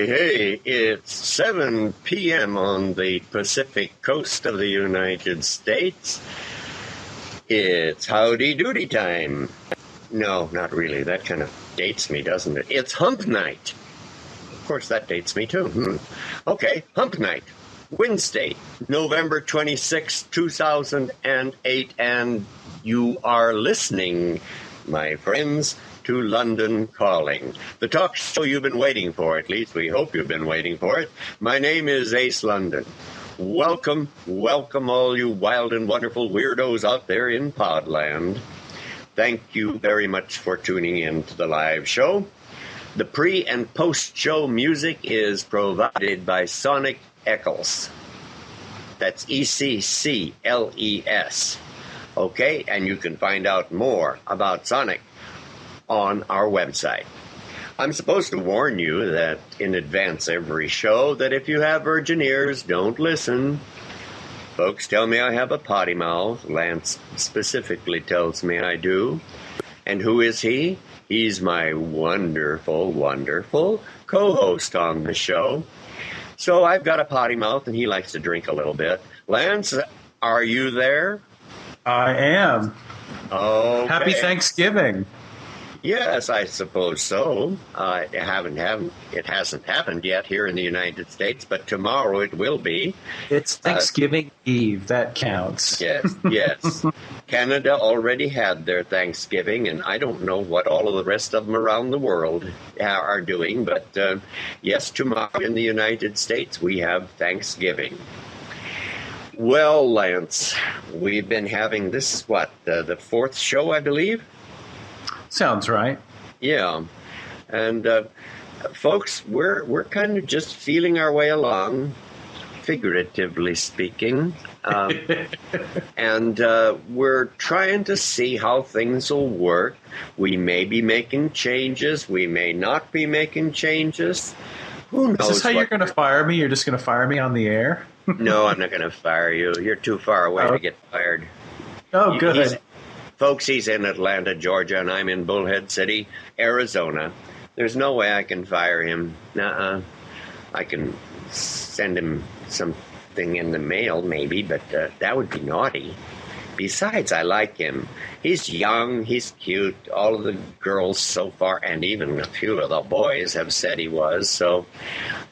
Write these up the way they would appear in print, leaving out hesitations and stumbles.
Hey, it's 7 p.m. on the Pacific coast of the United States. It's howdy doody time. No, not really. That kind of dates me, doesn't it? It's hump night. Of course, that dates me too. Okay, hump night. Wednesday, November 26, 2008, and you are listening, my friends, to Lundon Calling, the talk show you've been waiting for. At least we hope you've been waiting for it. My name is Ace Lundon. Welcome, welcome all you wild and wonderful weirdos out there in Podland. Thank you very much for tuning in to the live show. The pre- and post-show music is provided by Sonic Eccles. That's E-C-C-L-E-S. Okay, and you can find out more about Sonic on our website. I'm supposed to warn you that in advance every show that if you have virgin ears, don't listen. Folks tell me I have a potty mouth. Lance specifically tells me I do. And who is he? He's my wonderful, wonderful co-host on the show. So I've got a potty mouth and he likes to drink a little bit. Lance, are you there? I am. Okay. Happy Thanksgiving. Yes, I suppose so. It hasn't happened yet here in the United States, but tomorrow it will be. It's Thanksgiving Eve. That counts. Yes. Canada already had their Thanksgiving, and I don't know what all of the rest of them around the world are doing, but yes, tomorrow in the United States we have Thanksgiving. Well, Lance, we've been having this, the fourth show, I believe? Sounds right. Yeah. And folks, we're kind of just feeling our way along, figuratively speaking. And we're trying to see how things will work. We may be making changes. We may not be making changes. Who knows? Is this how you're going to fire me? You're just going to fire me on the air? No, I'm not going to fire you. You're too far away to get fired. Oh, good. Folks, he's in Atlanta, Georgia, and I'm in Bullhead City, Arizona. There's no way I can fire him. Nuh-uh. I can send him something in the mail, maybe, but that would be naughty. Besides, I like him. He's young, he's cute. All of the girls so far, and even a few of the boys have said he was, so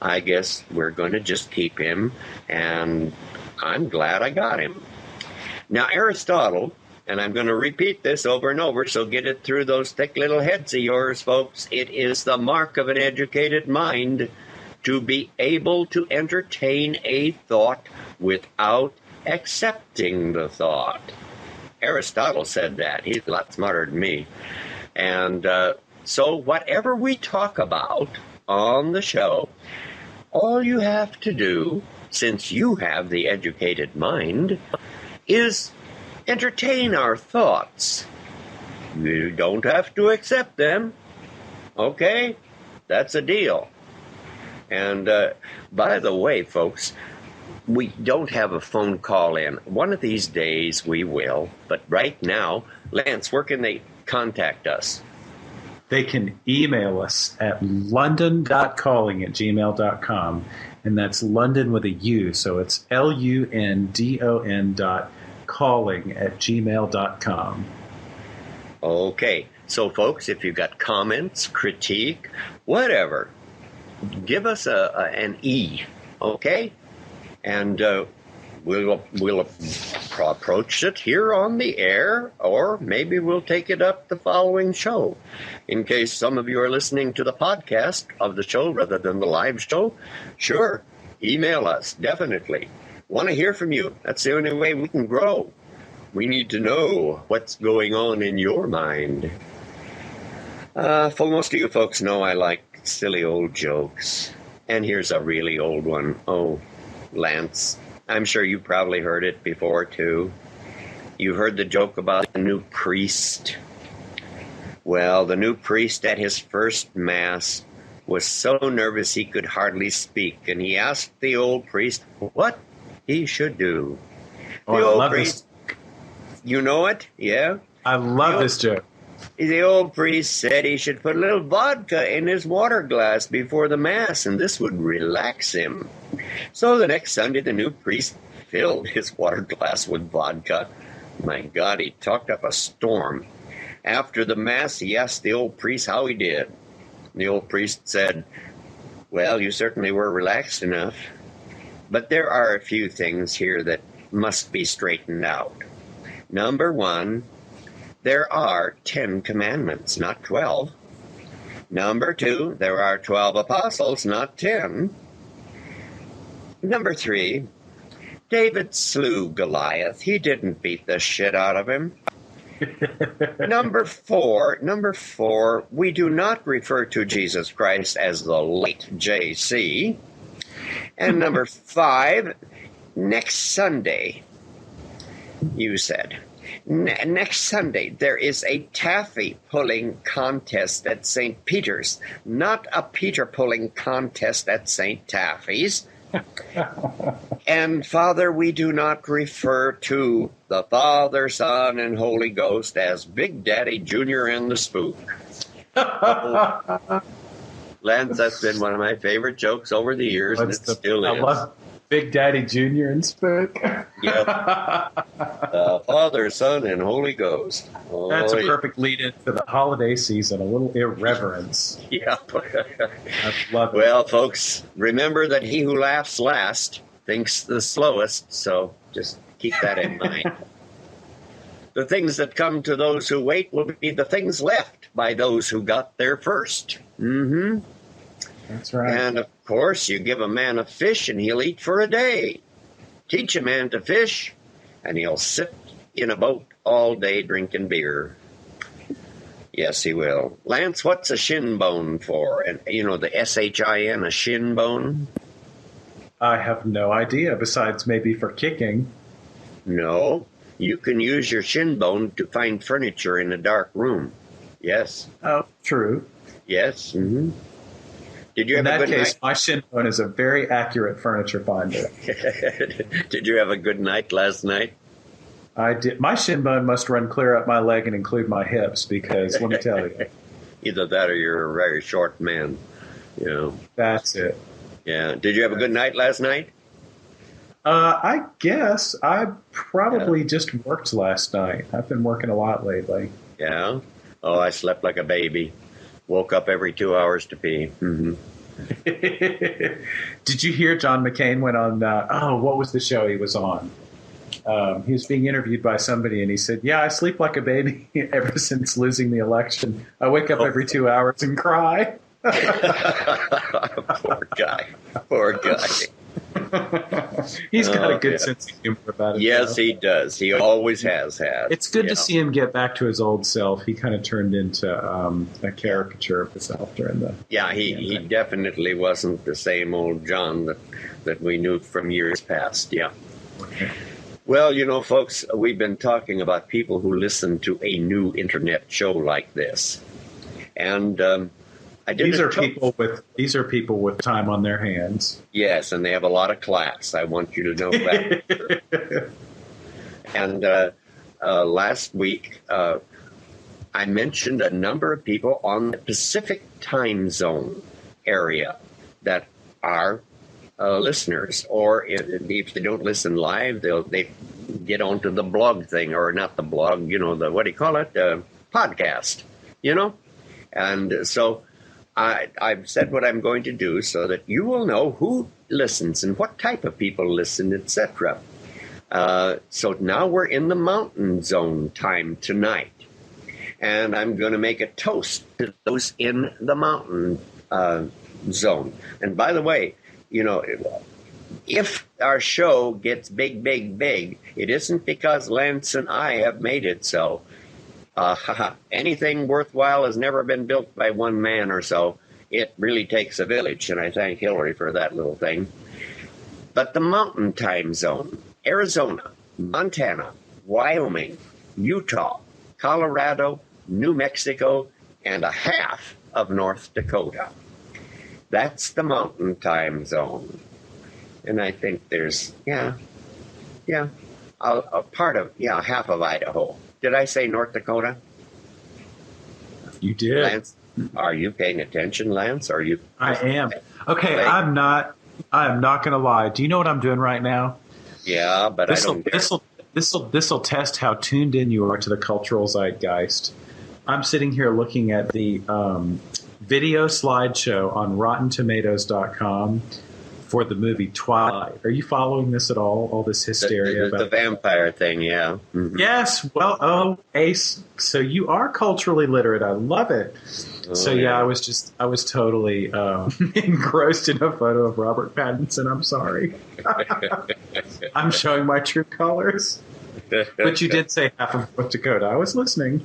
I guess we're going to just keep him, and I'm glad I got him. Now, Aristotle, and I'm going to repeat this over and over, so get it through those thick little heads of yours, folks. It is the mark of an educated mind to be able to entertain a thought without accepting the thought. Aristotle said that. He's a lot smarter than me. And so whatever we talk about on the show, all you have to do, since you have the educated mind, is entertain our thoughts. You don't have to accept them. Okay? That's a deal. And by the way, folks, we don't have a phone call in. One of these days we will. But right now, Lance, where can they contact us? They can email us at lundon.calling@gmail.com. And that's London with a U. So it's LUNDON.calling@gmail.com. Okay. So, folks, if you've got comments, critique, whatever, give us an E, okay? And we'll approach it here on the air, or maybe we'll take it up the following show. In case some of you are listening to the podcast of the show rather than the live show, sure, email us, definitely. Want to hear from you. That's the only way we can grow. We need to know what's going on in your mind. For most of you folks know I like silly old jokes. And here's a really old one. Oh, Lance, I'm sure you probably heard it before, too. You heard the joke about the new priest. Well, the new priest at his first Mass was so nervous he could hardly speak, and he asked the old priest what he should do. Oh, I love this. You know it? Yeah? I love this joke. The old priest said he should put a little vodka in his water glass before the Mass, and this would relax him. So the next Sunday, the new priest filled his water glass with vodka. My God, he talked up a storm. After the Mass, he asked the old priest how he did. The old priest said, "Well, you certainly were relaxed enough. But there are a few things here that must be straightened out. Number one, there are 10 commandments, not 12. Number two, there are 12 apostles, not 10. Number three, David slew Goliath. He didn't beat the shit out of him. Number four, we do not refer to Jesus Christ as the late JC. And number five, next Sunday, you said, next Sunday, there is a taffy pulling contest at St. Peter's, not a Peter pulling contest at St. Taffy's. And Father, we do not refer to the Father, Son, and Holy Ghost as Big Daddy Jr. and the Spook. Lance, that's been one of my favorite jokes over the years, and it still is. I love Big Daddy Jr. and Spook. Yep. Father, Son, and Holy Ghost. Oh, that's a perfect lead-in to the holiday season, a little irreverence. Yep. I love it. Well, folks, remember that he who laughs last thinks the slowest, so just keep that in mind. The things that come to those who wait will be the things left by those who got there first. Mm-hmm. That's right. And, of course, you give a man a fish and he'll eat for a day. Teach a man to fish and he'll sit in a boat all day drinking beer. Yes, he will. Lance, what's a shin bone for? And, you know, the SHIN, a shin bone? I have no idea, besides maybe for kicking. No. You can use your shin bone to find furniture in a dark room. Yes. Oh, true. Yes. Mm-hmm. Did you In have a that good case, night? my shin bone is a very accurate furniture finder. Did you have a good night last night? I did. My shin bone must run clear up my leg and include my hips, because let me tell you, Either that or you're a very short man. You know. that's it. Yeah. Did you have a good night last night? I guess I probably just worked last night. I've been working a lot lately. Yeah. Oh, I slept like a baby. Woke up every 2 hours to pee. Mm-hmm. Did you hear John McCain went on, what was the show he was on? He was being interviewed by somebody, and he said, "Yeah, I sleep like a baby ever since losing the election. I wake up every 2 hours and cry." Poor guy. Poor guy. He's got a good sense of humor about it. Yes, though. he does. He always has had. It's good to see him get back to his old self. He kind of turned into a caricature of himself during the... Yeah, he definitely wasn't the same old John that we knew from years past. Yeah. Well, you know, folks, we've been talking about people who listen to a new internet show like this. And these are people with time on their hands. Yes, and they have a lot of class. I want you to know that. And last week, I mentioned a number of people on the Pacific time zone area that are listeners, or if they don't listen live, they get onto the blog thing, or not the blog, you know, the what do you call it, podcast, you know, and so. I've said what I'm going to do so that you will know who listens and what type of people listen, etc. So now we're in the mountain zone time tonight. And I'm going to make a toast to those in the mountain zone. And by the way, you know, if our show gets big, it isn't because Lance and I have made it so. Anything worthwhile has never been built by one man or so. It really takes a village, and I thank Hillary for that little thing. But the mountain time zone, Arizona, Montana, Wyoming, Utah, Colorado, New Mexico, and a half of North Dakota. That's the mountain time zone. And I think there's, a part of, half of Idaho. Did I say North Dakota? You did. Lance, are you paying attention, Lance? Are you? I am. Okay, Like, I'm not. I am not going to lie. Do you know what I'm doing right now? yeah, but I don't dare. This will test how tuned in you are to the cultural zeitgeist. I'm sitting here looking at the video slideshow on RottenTomatoes.com for the movie Twilight. Are you following this at all? All this hysteria The about vampire thing, yeah. Mhm. Yes. Well, Ace. So you are culturally literate. I love it. So yeah, I was totally engrossed in a photo of Robert Pattinson. I'm sorry. I'm showing my true colors. But you did say half of North Dakota. I was listening.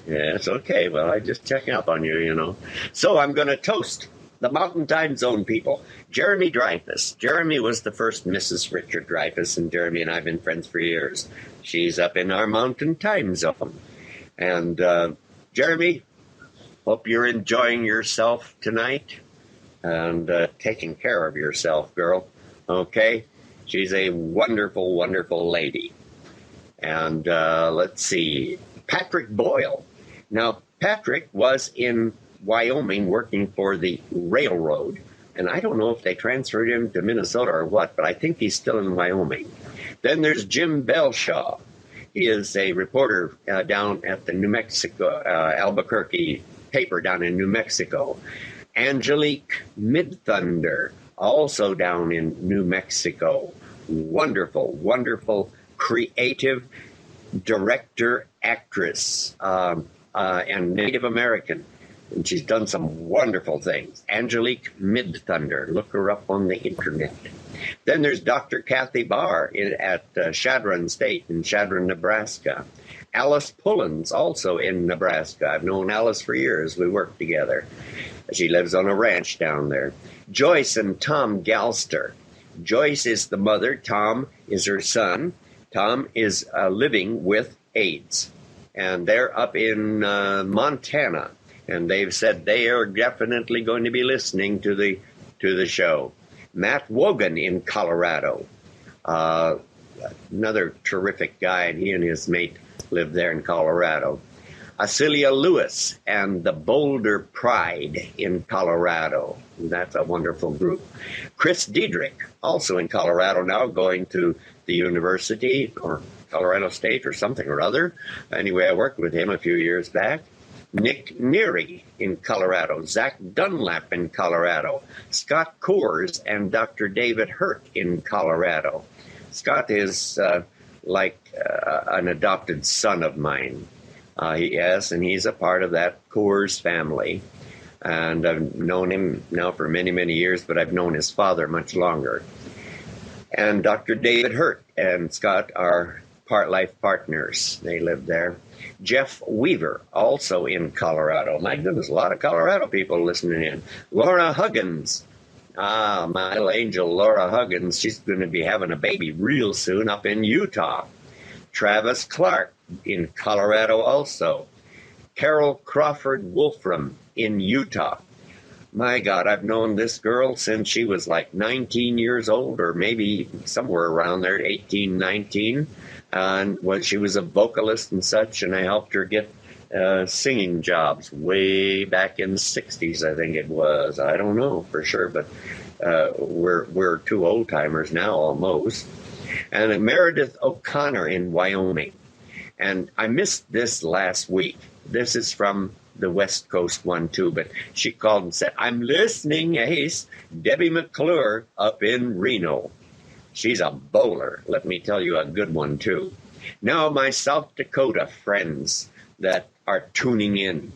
Yeah, it's okay. Well, I just check up on you, you know. So I'm going to toast the Mountain Time Zone people. Jeremy Dreyfus. Jeremy was the first Mrs. Richard Dreyfus, and Jeremy and I have been friends for years. She's up in our Mountain Time Zone. And Jeremy, hope you're enjoying yourself tonight and taking care of yourself, girl. Okay? She's a wonderful, wonderful lady. And let's see, Patrick Boyle. Now, Patrick was in Wyoming working for the railroad, and I don't know if they transferred him to Minnesota or what, but I think he's still in Wyoming. Then there's Jim Belshaw. He is a reporter down at the New Mexico, Albuquerque paper down in New Mexico. Angelique Midthunder, also down in New Mexico. Wonderful, wonderful, creative director, actress, and Native American. And she's done some wonderful things. Angelique Midthunder. Look her up on the internet. Then there's Dr. Kathy Barr at Chadron State in Chadron, Nebraska. Alice Pullens, also in Nebraska. I've known Alice for years. We work together. She lives on a ranch down there. Joyce and Tom Galster. Joyce is the mother. Tom is her son. Tom is living with AIDS. And they're up in Montana. And they've said they are definitely going to be listening to the show. Matt Wogan in Colorado. Another terrific guy, and he and his mate live there in Colorado. Acelia Lewis and the Boulder Pride in Colorado. That's a wonderful group. Chris Diedrich, also in Colorado now, going to the university or Colorado State or something or other. Anyway, I worked with him a few years back. Nick Neary in Colorado. Zach Dunlap in Colorado. Scott Coors and Dr. David Hurt in Colorado. Scott is like an adopted son of mine. Yes, and he's a part of that Coors family. And I've known him now for many, many years, but I've known his father much longer. And Dr. David Hurt and Scott are life partners. They live there. Jeff Weaver, also in Colorado. My goodness, a lot of Colorado people listening in. Laura Huggins. My little angel, Laura Huggins. She's going to be having a baby real soon up in Utah. Travis Clark in Colorado also. Carol Crawford Wolfram in Utah. My God, I've known this girl since she was like 19 years old, or maybe somewhere around there, 18, 19. And she was a vocalist and such, and I helped her get singing jobs way back in the 60s, I think it was. I don't know for sure, but we're two old-timers now almost. And Meredith O'Connor in Wyoming. And I missed this last week. This is from the West Coast one, too, but she called and said, "I'm listening, Ace. Debbie McClure up in Reno." She's a bowler. Let me tell you, a good one, too. Now, my South Dakota friends that are tuning in.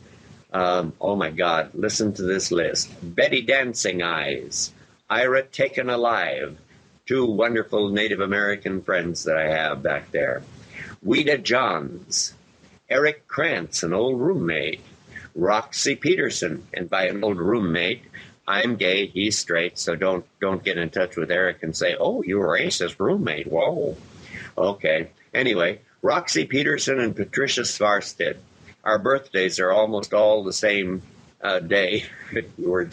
Oh, my God, listen to this list. Betty Dancing Eyes, Ira Taken Alive, two wonderful Native American friends that I have back there. Weeda Johns, Eric Krantz, an old roommate. Roxy Peterson, and by an old roommate, I'm gay, he's straight, so don't get in touch with Eric and say, "Oh, you were Ace's roommate." Whoa. Okay. Anyway, Roxy Peterson and Patricia Svarstead. Our birthdays are almost all the same day. We're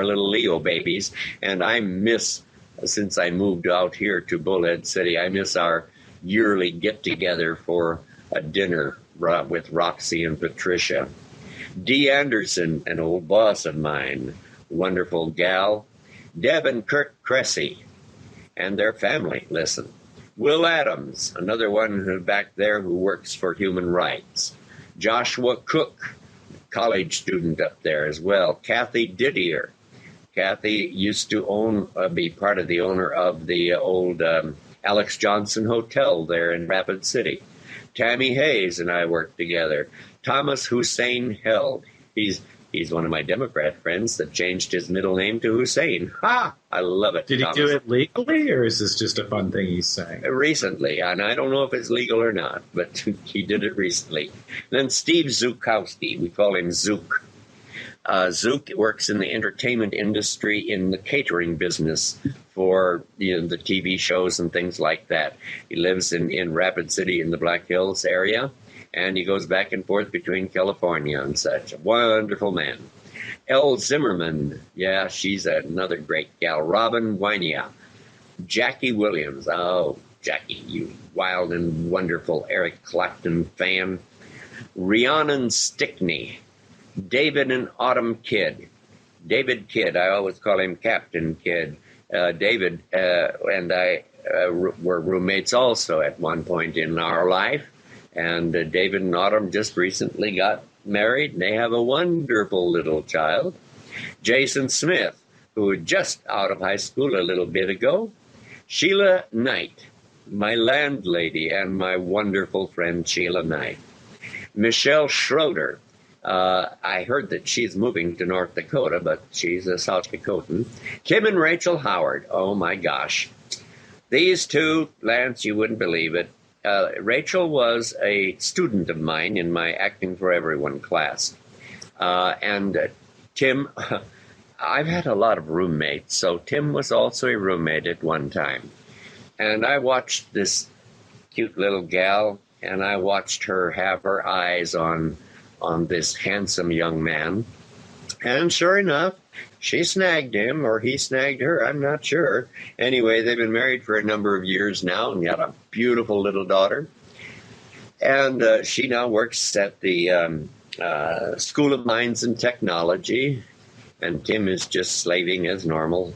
a little Leo babies, and I miss, since I moved out here to Bullhead City, I miss our yearly get-together for a dinner with Roxy and Patricia. Dee Anderson, an old boss of mine, wonderful gal. Deb and Kurt Cressy and their family, listen. Will Adams, another one back there who works for human rights. Joshua Cook, college student up there as well. Kathy Didier. Kathy used to be part of the owner of the old Alex Johnson Hotel there in Rapid City. Tammy Hayes and I worked together. Thomas Hussein Held. He's one of my Democrat friends that changed his middle name to Hussein. Ha! I love it. Did he do it legally, or is this just a fun thing he's saying? Recently, and I don't know if it's legal or not, but he did it recently. Then Steve Zukowski, we call him Zook. Zook works in the entertainment industry in the catering business for the TV shows and things like that. He lives in Rapid City in the Black Hills area, and he goes back and forth between California and such. A wonderful man. Elle Zimmerman, yeah, she's another great gal. Robin Wynia. Jackie Williams, oh, Jackie, you wild and wonderful Eric Clapton fan. Rhiannon Stickney. David and Autumn Kidd. David Kidd, I always call him Captain Kidd. David and I were roommates also at one point in our life. And David and Autumn just recently got married. And they have a wonderful little child. Jason Smith, who was just out of high school a little bit ago. Sheila Knight, my landlady and my wonderful friend Sheila Knight. Michelle Schroeder. I heard that she's moving to North Dakota, but she's a South Dakotan. Kim and Rachel Howard. Oh, my gosh. These two, Lance, you wouldn't believe it. Rachel was a student of mine in my Acting for Everyone class. And Tim, I've had a lot of roommates, so Tim was also a roommate at one time. And I watched this cute little gal, and I watched her have her eyes on this handsome young man. And sure enough, she snagged him, or he snagged her, I'm not sure. Anyway, they've been married for a number of years now and got a beautiful little daughter. And she now works at the School of Mines and Technology. And Tim is just slaving as normal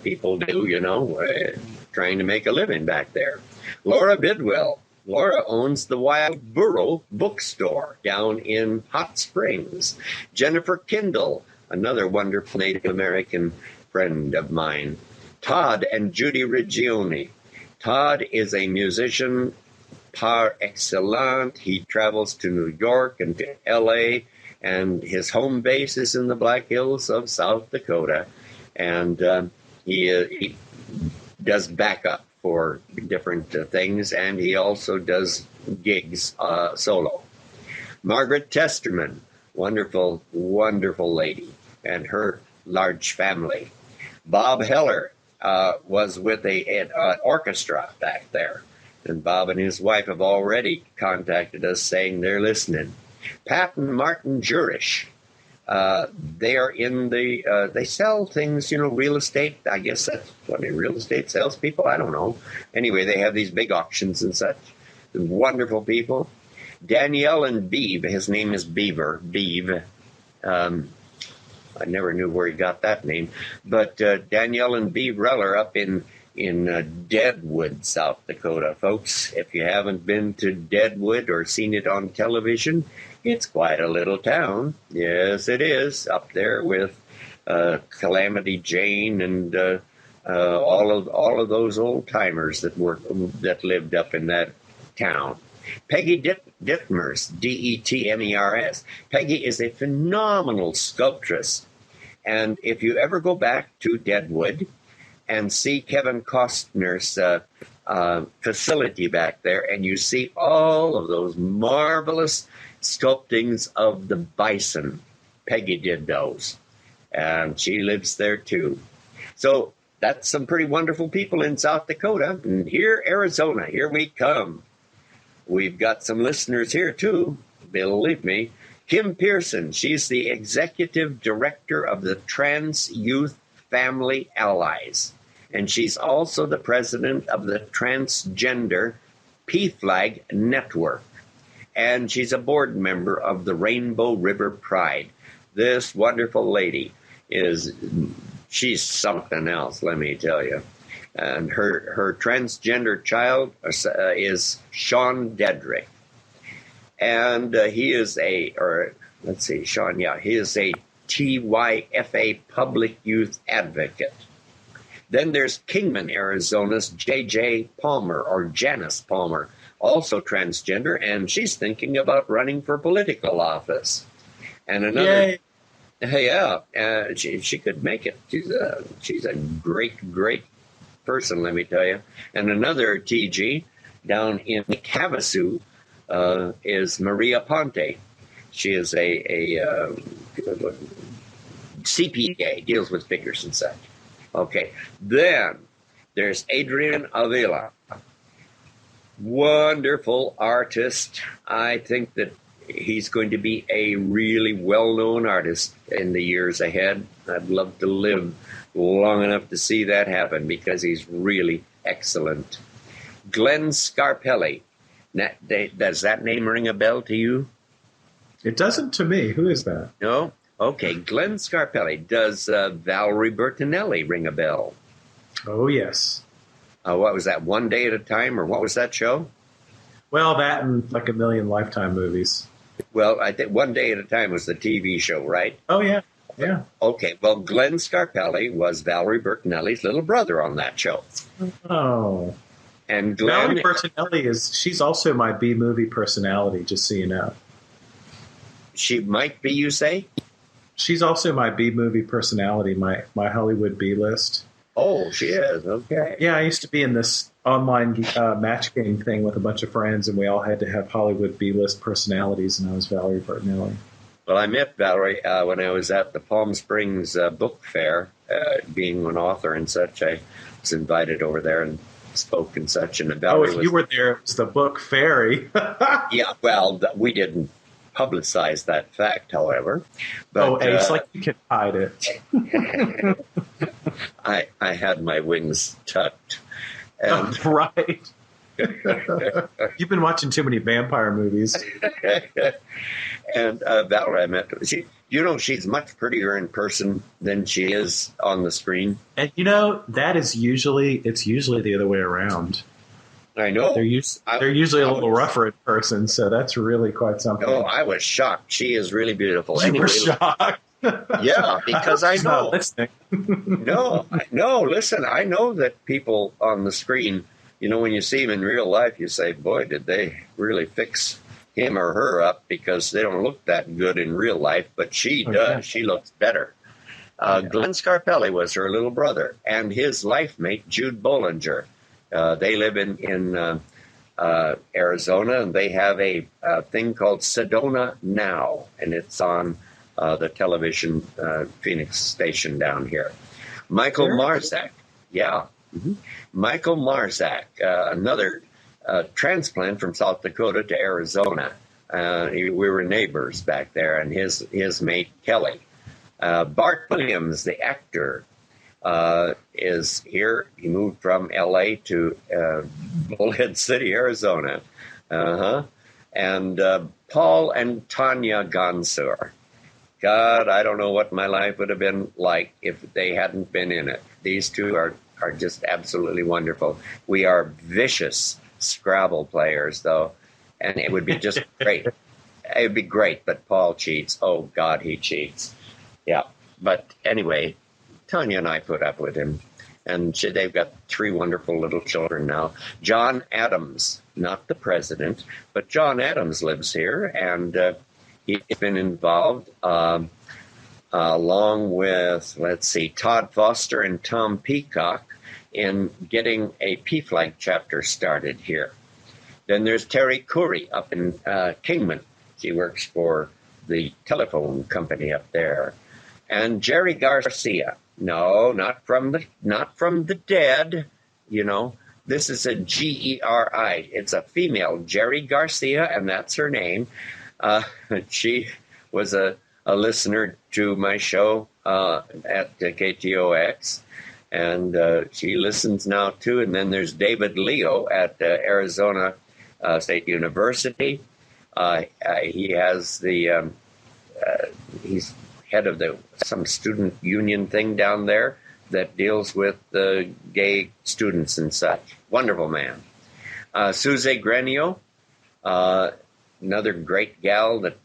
people do, trying to make a living back there. Laura Bidwell. Laura owns the Wild Burro bookstore down in Hot Springs. Jennifer Kindle, another wonderful Native American friend of mine. Todd and Judy Regioni. Todd is a musician par excellence. He travels to New York and to L.A., and his home base is in the Black Hills of South Dakota. And he does backup for different things, and he also does gigs solo. Margaret Testerman, wonderful, wonderful lady, and her large family. Bob Heller was with an orchestra back there, and Bob and his wife have already contacted us saying they're listening. Pat and Martin Jurish. They are in they sell things, real estate. I guess that's what real estate salespeople. I don't know. Anyway, they have these big auctions and such. Wonderful people. Danielle and Beeve. His name is Beaver. Beeve. I never knew where he got that name. But Danielle and Beeve Reller up in Deadwood, South Dakota. Folks, if you haven't been to Deadwood or seen it on television, it's quite a little town. Yes, it is, up there with Calamity Jane and all of those old timers that lived up in that town. Peggy Dittmers, Detmers. Peggy is a phenomenal sculptress, and if you ever go back to Deadwood and see Kevin Costner's facility back there, and you see all of those marvelous sculptings of the bison. Peggy did those, and she lives there too. So that's some pretty wonderful people in South Dakota. And here, Arizona, here we come. We've got some listeners here too, believe me. Kim Pearson, she's the executive director of the Trans Youth Family Allies, and she's also the president of the Transgender PFLAG Network. and she's a board member of the Rainbow River Pride. This wonderful lady she's something else, let me tell you. And her transgender child is Sean Dedrick. And he is he is a TYFA public youth advocate. Then there's Kingman, Arizona's J.J. Palmer, or Janice Palmer, also transgender, and she's thinking about running for political office. And another, she could make it. She's a great person, let me tell you. And another TG down in Havasu is Maria Ponte. She is a CPA, deals with figures and such. Okay, then there's Adrian Avila, wonderful artist. I think that he's going to be a really well-known artist in the years ahead. I'd love to live long enough to see that happen because he's really excellent. Glenn Scarpelli. Does that name ring a bell to you? It doesn't to me. Who is that? No? Okay, Glenn Scarpelli. Does Valerie Bertinelli ring a bell? Oh, yes. What was that, One Day at a Time, or what was that show? Well, that and like a million Lifetime movies. Well, I think One Day at a Time was the TV show, right? Oh, yeah. Yeah. Okay, well, Glenn Scarpelli was Valerie Bertinelli's little brother on that show. Oh. And Glenn... Valerie Bertinelli she's also my B-movie personality, just so you know. She might be, you say? She's also my B-movie personality, my Hollywood B-list. Oh, she is. Okay. Yeah, I used to be in this online match game thing with a bunch of friends, and we all had to have Hollywood B-list personalities, and I was Valerie Bertinelli. Well, I met Valerie when I was at the Palm Springs Book Fair, being an author and such. I was invited over there and spoke and such. And Valerie you were there, it was the book fairy. Yeah, well, we didn't publicize that fact, however. But, Ace, like you can hide it. I had my wings tucked. And right. You've been watching too many vampire movies. And Valerie, I met, she's much prettier in person than she is on the screen. And it's usually the other way around. I know. They're usually a little rougher in person, so that's really quite something. Oh, I was shocked. She is really beautiful. You were shocked. Yeah, because I know. Listening. No, listen, I know that people on the screen, when you see them in real life, you say, boy, did they really fix him or her up, because they don't look that good in real life, but she does. Yeah. She looks better. Glenn Scarpelli was her little brother, and his life mate, Jude Bollinger. They live in Arizona, and they have a thing called Sedona Now, and it's on the television Phoenix station down here. Michael Marzak, yeah. Mm-hmm. Michael Marzak, another transplant from South Dakota to Arizona. We were neighbors back there, and his mate, Kelly. Bart Williams, the actor, is here. He moved from L.A. to Bullhead City, Arizona. And Paul and Tanya Gansur. God, I don't know what my life would have been like if they hadn't been in it. These two are just absolutely wonderful. We are vicious Scrabble players, though, and it would be just great. It would be great, but Paul cheats. Oh, God, he cheats. Yeah, but anyway, Tanya and I put up with him, and they've got 3 wonderful little children now. John Adams, not the president, but John Adams lives here, and he's been involved along with, Todd Foster and Tom Peacock in getting a PFLAG chapter started here. Then there's Terry Curry up in Kingman. She works for the telephone company up there. And Jerry Garcia. No, not from the dead. This is a Geri. It's a female, Jerry Garcia, and that's her name. She was a listener to my show at KTOX, and she listens now too. And then there's David Leo at Arizona State University. He has he's head of some student union thing down there that deals with the gay students and such. Wonderful man. Suze Grenio, another great gal that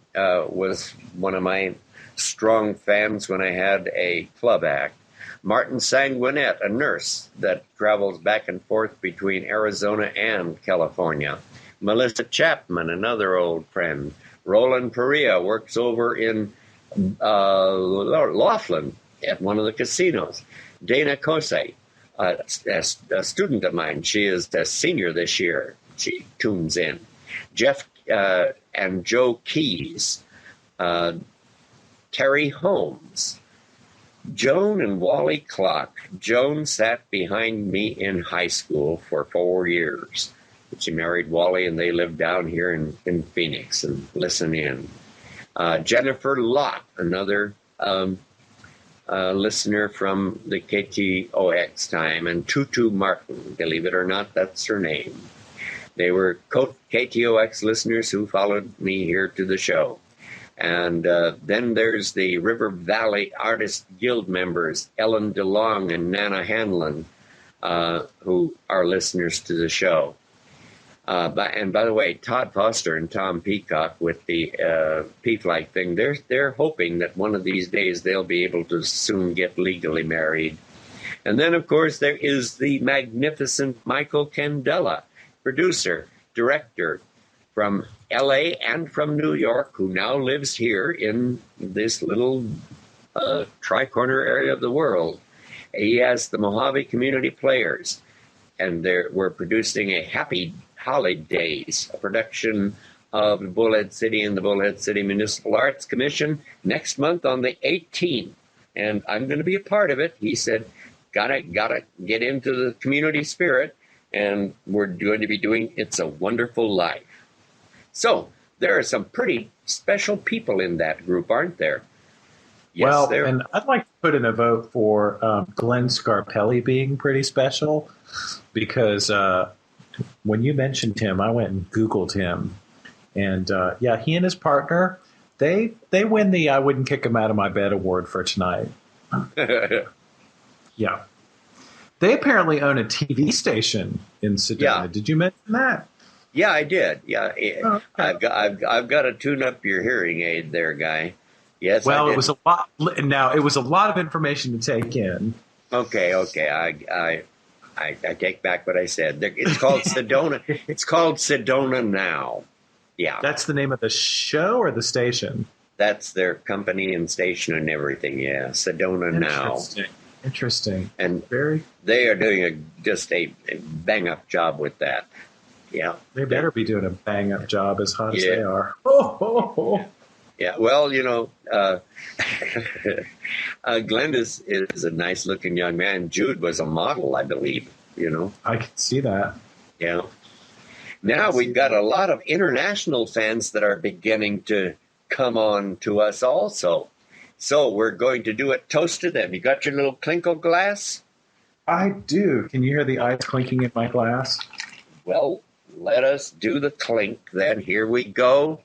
was one of my strong fans when I had a club act. Martin Sanguinet, a nurse that travels back and forth between Arizona and California. Melissa Chapman, another old friend. Roland Perea works over in Laughlin at one of the casinos. Dana Kosei, a student of mine. She is a senior this year. She tunes in. Jeff and Joe Keys. Terry Holmes. Joan and Wally Clark. Joan sat behind me in high school for 4 years. She married Wally, and they lived down here in Phoenix and listen in. Jennifer Lott, another listener from the KTOX time, and Tutu Martin, believe it or not, that's her name. They were KTOX listeners who followed me here to the show. And then there's the River Valley Artist Guild members, Ellen DeLong and Nana Hanlon, who are listeners to the show. And by the way, Todd Foster and Tom Peacock with the P-Flag thing, they're hoping that one of these days they'll be able to soon get legally married. And then, of course, there is the magnificent Michael Candela, producer, director from L.A. and from New York, who now lives here in this little tri-corner area of the world. He has the Mojave Community Players, and we're producing a Happy Holidays, a production of Bullhead City and the Bullhead City Municipal Arts Commission next month on the 18th. And I'm going to be a part of it. He said, gotta get into the community spirit, and we're going to be doing It's a Wonderful Life. So there are some pretty special people in that group, aren't there? Yes, well, there. And I'd like to put in a vote for Glenn Scarpelli being pretty special, because when you mentioned him, I went and Googled him. And he and his partner, they win the I Wouldn't Kick Him Out of My Bed award for tonight. Yeah. They apparently own a TV station in Sedona. Yeah. Did you mention that? Yeah, I did. Yeah, okay. I've got to tune up your hearing aid there, guy. Yes. Well, it was a lot. Now it was a lot of information to take in. Okay. I take back what I said. It's called Sedona. It's called Sedona Now. Yeah. That's the name of the show or the station? That's their company and station and everything. Yeah, Sedona Now. Interesting. And they are doing just a bang up job with that. Yeah. They better be doing a bang up job as hot as they are. Yeah. Well, Glenn is a nice looking young man. Jude was a model, I believe, I can see that. Yeah. Now we've got a lot of international fans that are beginning to come on to us also. So we're going to do a toast to them. You got your little clinkle glass? I do. Can you hear the ice clinking in my glass? Well, let us do the clink then. Here we go.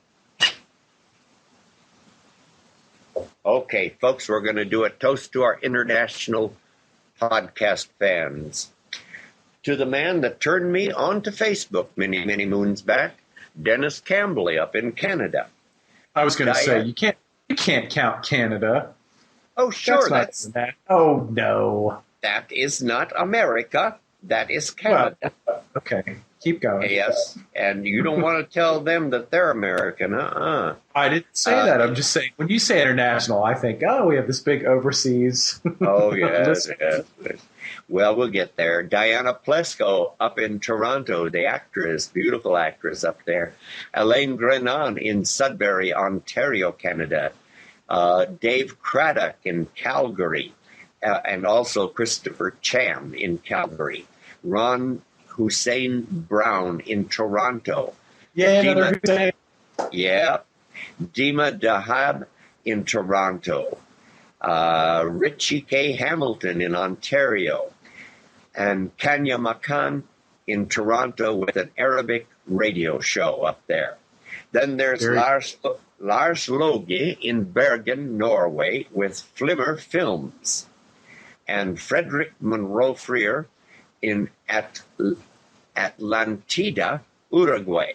Okay, folks, we're going to do a toast to our international podcast fans. To the man that turned me on to Facebook many, many moons back, Dennis Campbell up in Canada. I was going to say, you can't count Canada. Oh, sure. Oh, no. That is not America. That is Canada. Well, okay. Keep going. Yes. And you don't want to tell them that they're American. I didn't say that. I'm just saying, when you say international, I think, we have this big overseas. Oh, yes. Well, we'll get there. Diana Plesko up in Toronto, the actress, beautiful actress up there. Elaine Grenon in Sudbury, Ontario, Canada. Dave Craddock in Calgary. And also Christopher Cham in Calgary. Ron Hussein Brown in Toronto. Yeah, another Hussein. Yeah. Dima Dahab in Toronto. Richie K. Hamilton in Ontario. And Kanya Makan in Toronto with an Arabic radio show up there. Then there's Lars Loge in Bergen, Norway, with Flimmer Films, and Frederick Monroe Freer in Atlantida, Uruguay,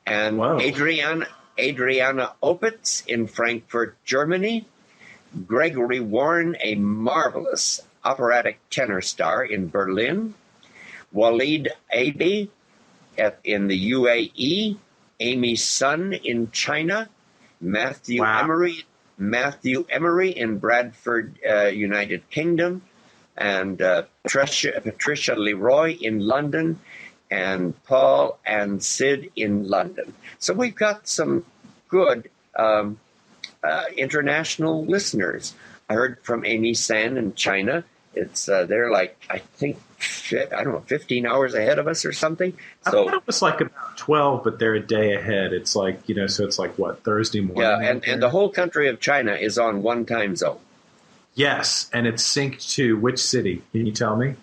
and Adriana Opitz in Frankfurt, Germany, Gregory Warren, a marvelous operatic tenor star in Berlin, Walid Abi in the UAE, Amy Sun in China, Matthew Emery in Bradford, United Kingdom, and Patricia Leroy in London, and Paul and Sid in London. So we've got some good international listeners. I heard from Amy San in China. It's they're like, I think, 15 hours ahead of us or something. I thought it was like about 12, but they're a day ahead. It's like, so it's like, what, Thursday morning? Yeah, and the whole country of China is on one time zone. Yes, and it's synced to which city? Can you tell me?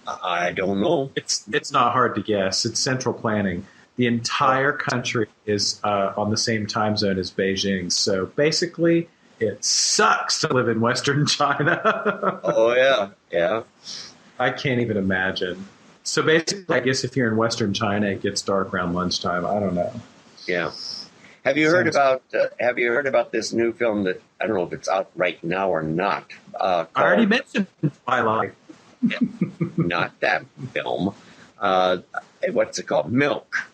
I don't know. It's not hard to guess. It's central planning. The entire country is on the same time zone as Beijing. So basically, it sucks to live in Western China. Oh, yeah. I can't even imagine. So basically, I guess if you're in Western China, it gets dark around lunchtime. I don't know. Yeah. Have you heard about this new film that, I don't know if it's out right now or not? I already mentioned Twilight. Yeah, not that film. What's it called? Milk.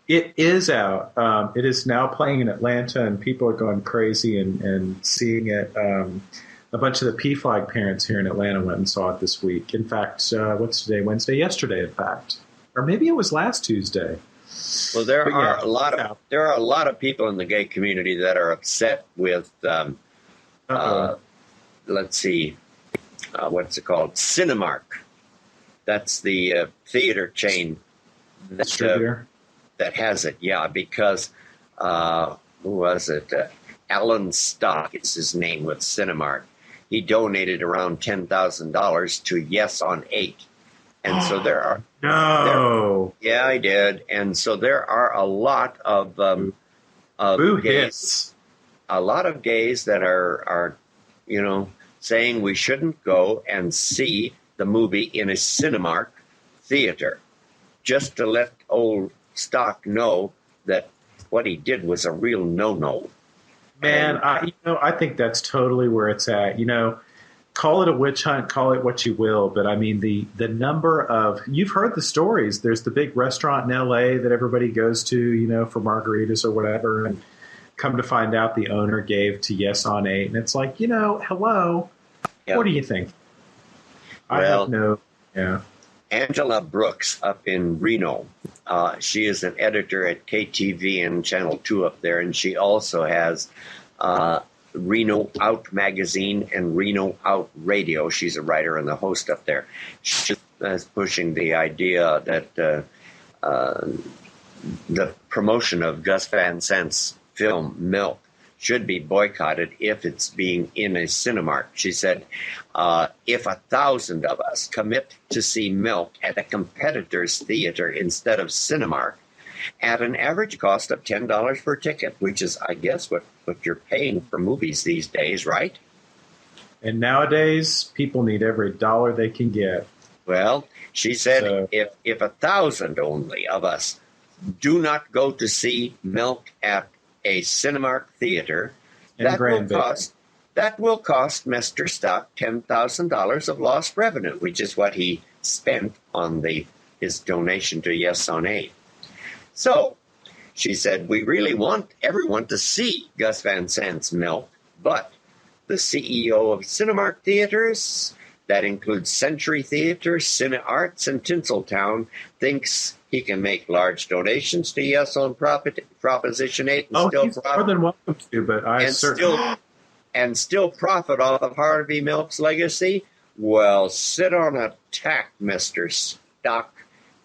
It is out. It is now playing in Atlanta, and people are going crazy and seeing it. A bunch of the PFLAG parents here in Atlanta went and saw it this week. In fact, what's today? Wednesday? Yesterday, in fact. Or maybe it was last Tuesday. Well, there are a lot of people in the gay community that are upset with, let's see, what's it called? Cinemark. That's the theater chain that has it. Yeah, because who was it? Alan Stock is his name with Cinemark. He donated around $10,000 to Yes on 8. And so there are yeah, I did. And so there are a lot of gays, a lot of gays that are saying we shouldn't go and see the movie in a Cinemark theater, just to let old Stock know that what he did was a real no-no. Man, I think that's totally where it's at. Call it a witch hunt, call it what you will, but I mean the number of, you've heard the stories. There's the big restaurant in LA that everybody goes to, for margaritas or whatever, and come to find out the owner gave to Yes on 8, and it's like, hello, what do you think? Angela Brooks up in Reno. She is an editor at KTV and Channel 2 up there, and she also has Reno Out magazine and Reno Out radio. She's a writer and the host up there. She's pushing the idea that the promotion of Gus Van Sant's film Milk should be boycotted if it's being in a Cinemark. She said, if 1,000 of us commit to see Milk at a competitor's theater instead of Cinemark, at an average cost of $10 per ticket, which is, I guess, what you're paying for movies these days, right? And nowadays, people need every dollar they can get. Well, she said, if 1,000 only of us do not go to see Milk at a Cinemark theater, that will cost Mr. Stock $10,000 of lost revenue, which is what he spent on his donation to Yes on 8. So, she said, we really want everyone to see Gus Van Sant's Milk, but the CEO of Cinemark Theaters, that includes Century Theater, Cine Arts, and Tinseltown, thinks he can make large donations to Yes on Proposition 8 and he's more than welcome to, but still profit off of Harvey Milk's legacy. Well, sit on a tack, Mr. Stock,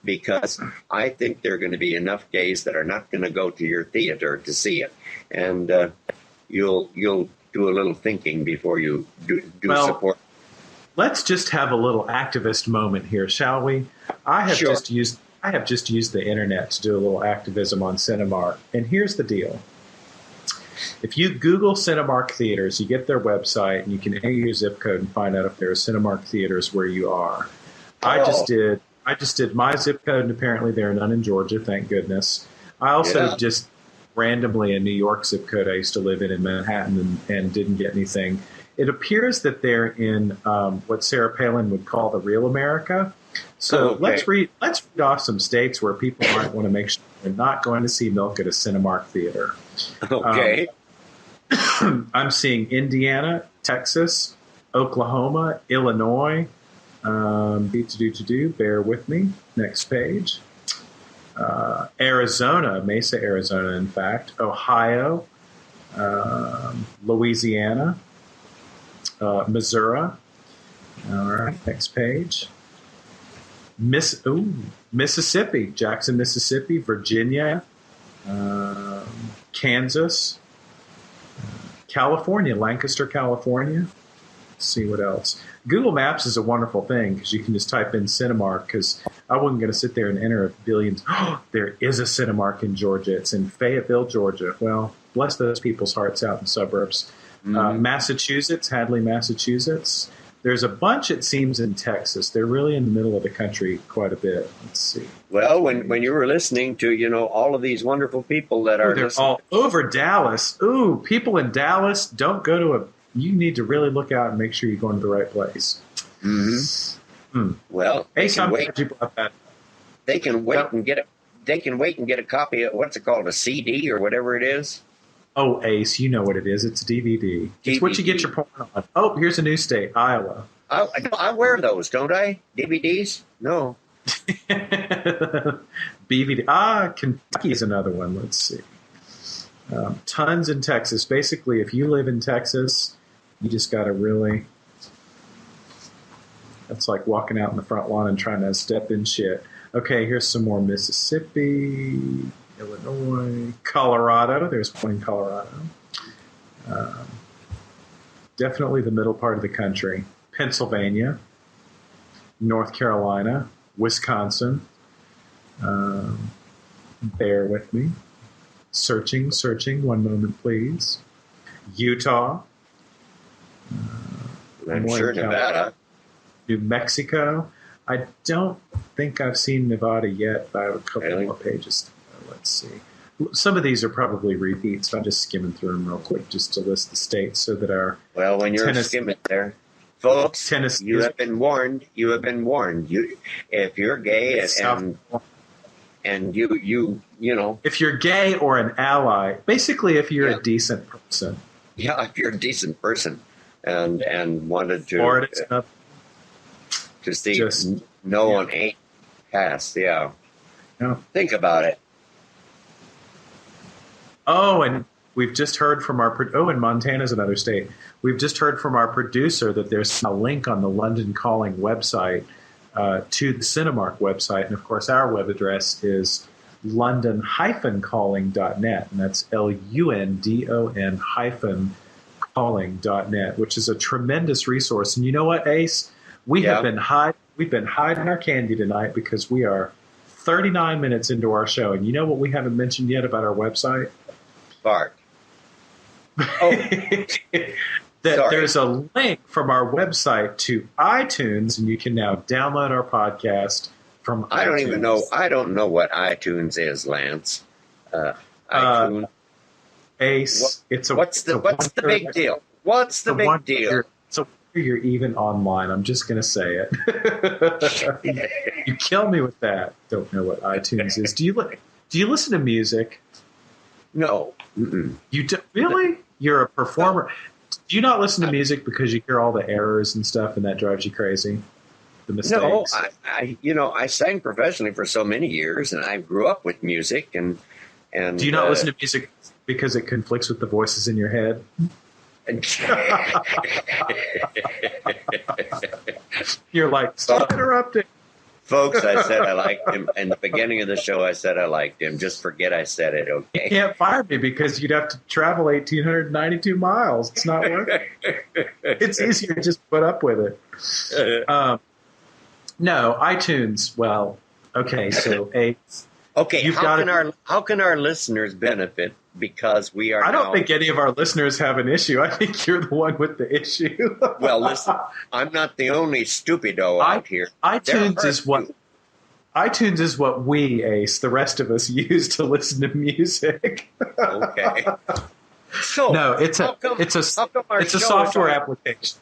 because I think there are going to be enough gays that are not going to go to your theater to see it, and you'll do a little thinking before you do support. Let's just have a little activist moment here, shall we? I have just used I have just used the internet to do a little activism on Cinemark. And here's the deal. If you Google Cinemark theaters, you get their website, and you can enter your zip code and find out if there are Cinemark theaters where you are. I just did my zip code, and apparently there are none in Georgia, thank goodness. I also just randomly a New York zip code I used to live in Manhattan and didn't get anything. It appears that they're in what Sarah Palin would call the real America. So let's read off some states where people might want to make sure they're not going to see Milk at a Cinemark theater. Okay. I'm seeing Indiana, Texas, Oklahoma, Illinois. Bear with me. Next page. Arizona, Mesa, Arizona, in fact. Ohio, Louisiana, Missouri. All right, next page. Mississippi, Jackson, Mississippi, Virginia, Kansas, California, Lancaster, California. Let's see what else. Google Maps is a wonderful thing because you can just type in Cinemark, because I wasn't going to sit there and enter billions. There is a Cinemark in Georgia. It's in Fayetteville, Georgia. Well, bless those people's hearts out in the suburbs. Massachusetts, Hadley, Massachusetts. There's a bunch, it seems, in Texas. They're really in the middle of the country quite a bit. Let's see. Well, when you were listening to, all of these wonderful people that are they're all over Dallas. Ooh, people in Dallas, don't go to you need to really look out and make sure you're going to the right place. Well, hey, I'm glad you brought that. They can wait and get it. They can wait and get a copy of what's it called, a CD or whatever it is. Oh, Ace, you know what it is. It's a DVD. It's what you get your porn on. Oh, here's a new state, Iowa. I wear those, don't I? DVDs? No. BVD. Kentucky's another one. Let's see. Tons in Texas. Basically, if you live in Texas, you just got to really... That's like walking out in the front lawn and trying to step in shit. Okay, here's some more Mississippi, Illinois, Colorado. There's one in Colorado. Definitely the middle part of the country. Pennsylvania, North Carolina, Wisconsin. Bear with me. Searching. One moment, please. Utah. I'm sure Nevada. New Mexico. I don't think I've seen Nevada yet, but I have a couple more pages. Let's see. Some of these are probably repeats. I'm just skimming through them real quick just to list the states so that our... Well, when you're skimming there, folks, you have been warned. You have been warned. If you're gay and you know... If you're gay or an ally, basically if you're a decent person. Yeah, if you're a decent person and wanted to... Or it's enough. No one ain't past, No. Think about it. Oh, and we've just heard from and Montana's another state. We've just heard from our producer that there's a link on the Lundon Calling website to the Cinemark website. And, of course, our web address is lundon-calling.net, and that's LUNDON-calling.net, which is a tremendous resource. And you know what, Ace? We've been hiding our candy tonight because we are 39 minutes into our show. And you know what we haven't mentioned yet about our website? Bart. There's a link from our website to iTunes, and you can now download our podcast from iTunes. I don't know what iTunes is, Lance. iTunes. Ace. What's the big deal? What's the big deal? You're even online. I'm just going to say it. You kill me with that. Don't know what iTunes is. Do you listen to music? No. You do, really? You're a performer. Do you not listen to music because you hear all the errors and stuff, and that drives you crazy? The mistakes. No, I sang professionally for so many years, and I grew up with music. And do you not listen to music because it conflicts with the voices in your head? You're like, stop interrupting. Folks, I said I liked him. In the beginning of the show, I said I liked him. Just forget I said it, okay? You can't fire me because you'd have to travel 1,892 miles. It's not worth it. It's easier to just put up with it. No, iTunes, well, Okay, so Ace. Okay, You've how can our listeners benefit because we are I don't now, think any of our listeners have an issue. I think you're the one with the issue. well, listen, I'm not the only stupido out here. iTunes is what we, Ace, the rest of us, use to listen to music. Okay. So No, it's how come our a show is software on- application.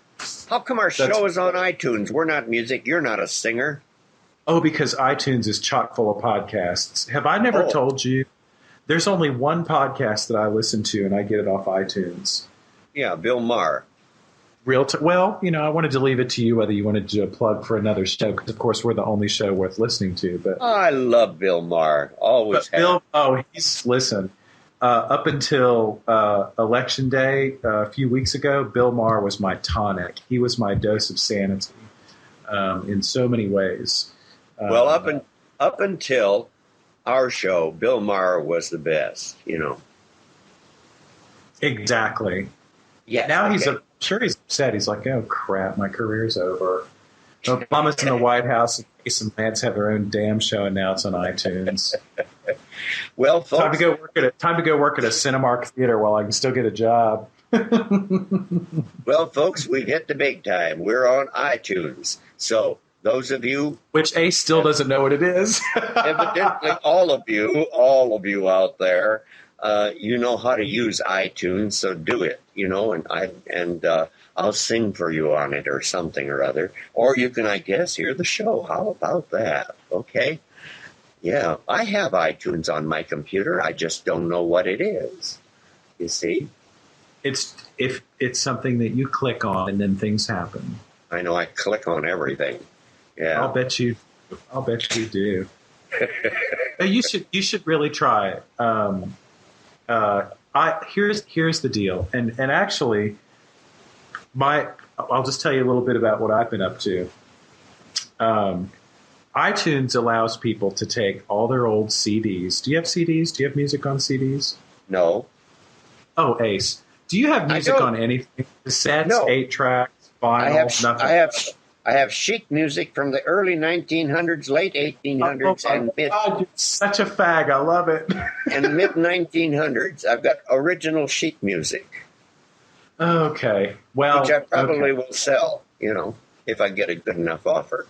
How come our show is on iTunes? We're not music. You're not a singer. Oh, because iTunes is chock full of podcasts. Have I never Oh. told you? There's only one podcast that I listen to, and I get it off iTunes. Yeah, Bill Maher. Well, I wanted to leave it to you whether you wanted to do a plug for another show, because of course we're the only show worth listening to. But I love Bill Maher. Always have. Bill, listen. Up until Election Day a few weeks ago, Bill Maher was my tonic. He was my dose of sanity in so many ways. Well, up until our show, Bill Maher was the best. Exactly. Yeah. Now okay. I'm sure he's upset. He's like, oh crap, my career's over. Obama's in the White House, and Jason Vance have their own damn show, and now it's on iTunes. Well, folks, Time to go work at a Cinemark theater while I can still get a job. Well, folks, we hit the big time. We're on iTunes. So those of you, Which Ace still doesn't know what it is. evidently all of you out there, you know how to use iTunes, so do it. And I'll sing for you on it or something or other. Or you can, I guess, hear the show. How about that? Okay. Yeah, I have iTunes on my computer. I just don't know what it is. You see? It's something that you click on and then things happen. I know I click on everything. Yeah. I'll bet you do. You should really try it. Here's the deal, and actually, I'll just tell you a little bit about what I've been up to. iTunes allows people to take all their old CDs. Do you have CDs? Do you have music on CDs? No. Oh, Ace. Do you have music don't. on anything? Cassettes, No. 8 tracks, vinyl, nothing? I have chic music from the early 1900s, late 1800s, and mid God, you're such a fag. I love it. and mid 1900s. I've got original chic music, Okay. Well, which I probably okay. will sell. If I get a good enough offer.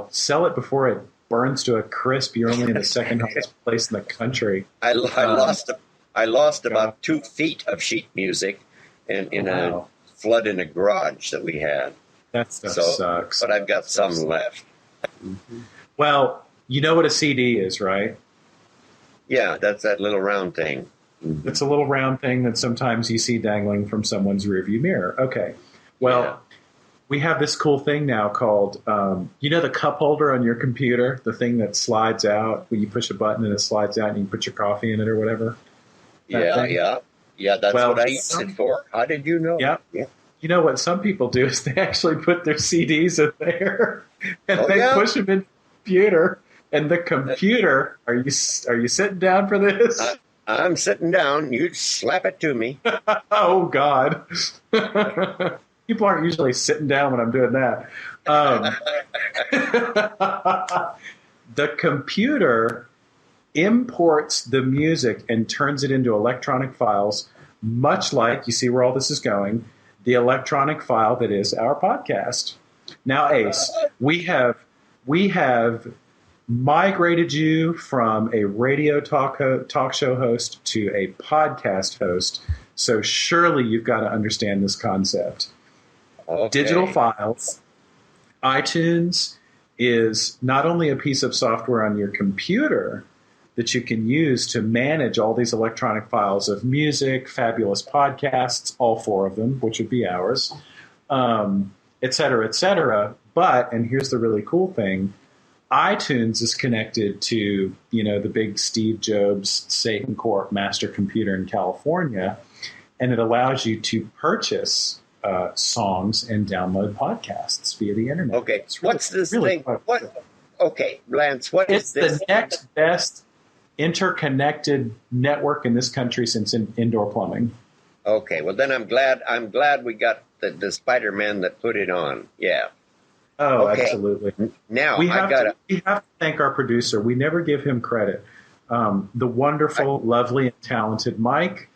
Sell it before it burns to a crisp. You're only in the second highest place in the country. I lost about 2 feet of sheet music in a flood in a garage that we had. That stuff sucks. But I've got some left. Well, you know what a CD is, right? Yeah, that's that little round thing. Mm-hmm. It's a little round thing that sometimes you see dangling from someone's rearview mirror. Okay. Well, we have this cool thing now called, the cup holder on your computer, the thing that slides out, where you push a button and it slides out and you can put your coffee in it or whatever. Yeah. That's what I use it for. How did you know? Yeah. You know what some people do is they actually put their CDs in there and push them in the computer. And the computer, are you sitting down for this? I'm sitting down. You slap it to me. Oh, God. People aren't usually sitting down when I'm doing that. The computer imports the music and turns it into electronic files, much like, you see where all this is going, the electronic file that is our podcast. Now, Ace, we have migrated you from a radio talk show host to a podcast host, so surely you've got to understand this concept. Okay. Digital files. iTunes is not only a piece of software on your computer that you can use to manage all these electronic files of music, fabulous podcasts, all 4 of them, which would be ours, et cetera, but, and here's the really cool thing, iTunes is connected to, the big Steve Jobs Satan Corp master computer in California, and it allows you to purchase songs and download podcasts via the internet. Okay, Really, what's this really thing? Okay, Lance, what is this? It's the next best interconnected network in this country since indoor plumbing. Okay, well then I'm glad we got the Spider-Man that put it on. Yeah. Oh, Okay. absolutely. Now We I have gotta. we have to thank our producer. We never give him credit. The wonderful, lovely, and talented Mike.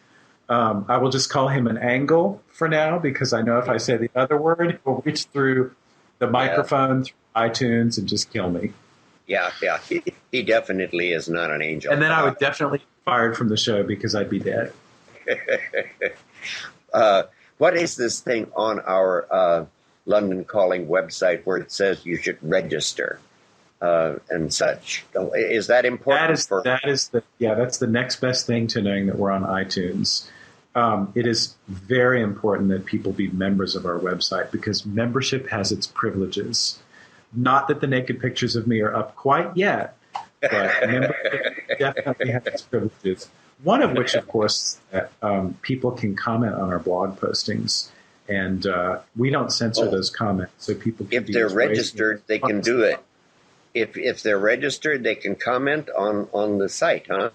I will just call him an angle for now because I know if I say the other word, he'll reach through the Yeah, microphone, through iTunes, and just kill me. yeah. He definitely is not an angel. And then I would definitely be fired from the show because I'd be dead. Uh, what is this thing on our London Calling website where it says you should register and such? Is that important? That's the next best thing to knowing that we're on iTunes. It is very important that people be members of our website because membership has its privileges. Not that the naked pictures of me are up quite yet, but membership definitely has its privileges. One of which, of course, that people can comment on our blog postings, and we don't censor those comments, so people can. If they're registered, they can do it. If they're registered, they can comment on the site, huh?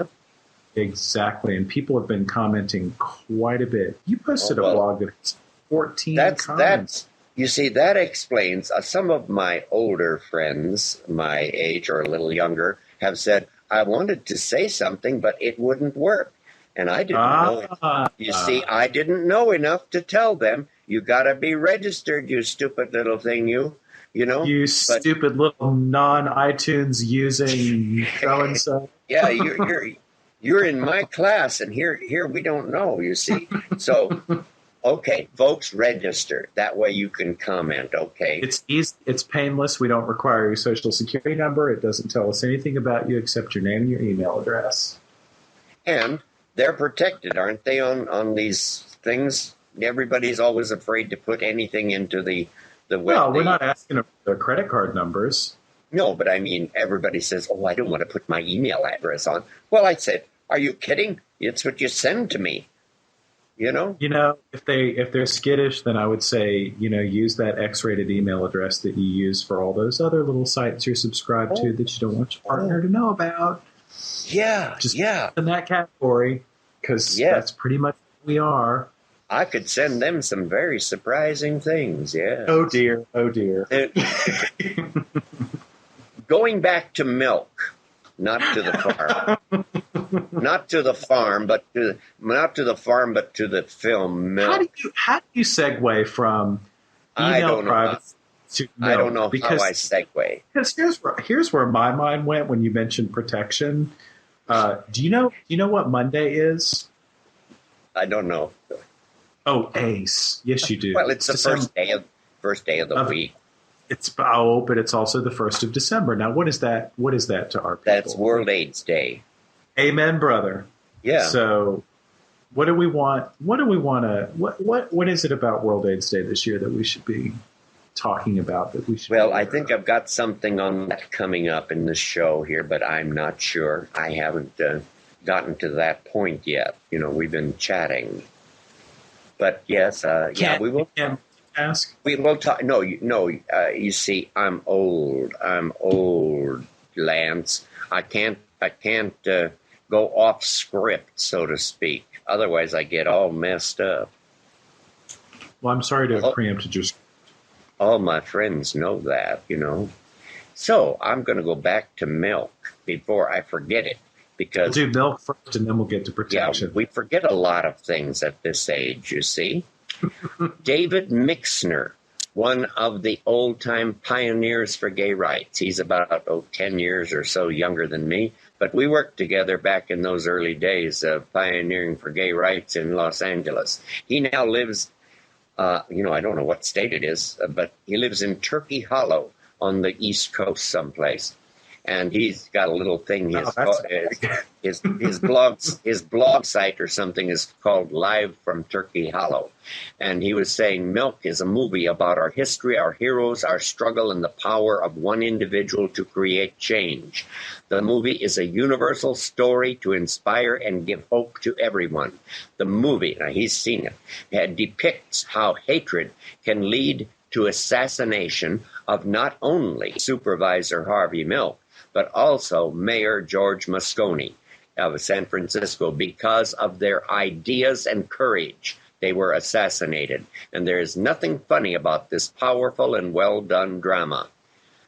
Exactly, and people have been commenting quite a bit. You posted a blog that has 14 comments. You see, that explains some of my older friends, my age or a little younger, have said, I wanted to say something, but it wouldn't work. And I didn't know it. You see, I didn't know enough to tell them, you got to be registered, you stupid little thing, you know. You stupid little non-iTunes using so-and-so. Yeah, you're in my class, and here we don't know, you see. So, okay, folks, register. That way you can comment, okay? It's easy. It's painless. We don't require your social security number. It doesn't tell us anything about you except your name and your email address. And they're protected, aren't they, on these things? Everybody's always afraid to put anything into the web. Well, we're not asking for their credit card numbers. No, but I mean, everybody says, I don't want to put my email address on. Well, I said, are you kidding? It's what you send to me. You know, if they're skittish, then I would say, use that X-rated email address that you use for all those other little sites you're subscribed to that you don't want your partner to know about. Yeah, just in that category, because that's pretty much what we are. I could send them some very surprising things. Yeah. Oh dear. Going back to milk, not to the farm. Not to the farm, but to the film Milk. How do you segue from email privacy to milk? I don't know how I segue. Because here's where my mind went when you mentioned protection. Do you know what Monday is? I don't know. Oh, Ace. Yes, you do. Well, it's the first day of the week. But it's also the 1st of December. Now, what is that? What is that to our people? That's World AIDS Day. Amen, brother. Yeah. So, what do we want? What is it about World AIDS Day this year that we should be talking about? Well, I think I've got something on that coming up in the show here, but I'm not sure. I haven't gotten to that point yet. We've been chatting. But yes, we will. Ask. We will talk. No. You see, I'm old, Lance. I can't go off script, so to speak. Otherwise, I get all messed up. Well, I'm sorry to have preempted your. All my friends know that, So I'm going to go back to milk before I forget it. Because we'll do milk first, and then we'll get to protection. Yeah, we forget a lot of things at this age, you see. David Mixner, one of the old-time pioneers for gay rights. He's about 10 years or so younger than me, but we worked together back in those early days of pioneering for gay rights in Los Angeles. He now lives, I don't know what state it is, but he lives in Turkey Hollow on the East Coast someplace. And he's got a little thing. His blog site or something is called Live from Turkey Hollow. And he was saying Milk is a movie about our history, our heroes, our struggle, and the power of one individual to create change. The movie is a universal story to inspire and give hope to everyone. The movie, now he's seen it, depicts how hatred can lead to assassination of not only Supervisor Harvey Milk, but also Mayor George Moscone of San Francisco because of their ideas and courage. they were assassinated. And there is nothing funny about this powerful and well-done drama.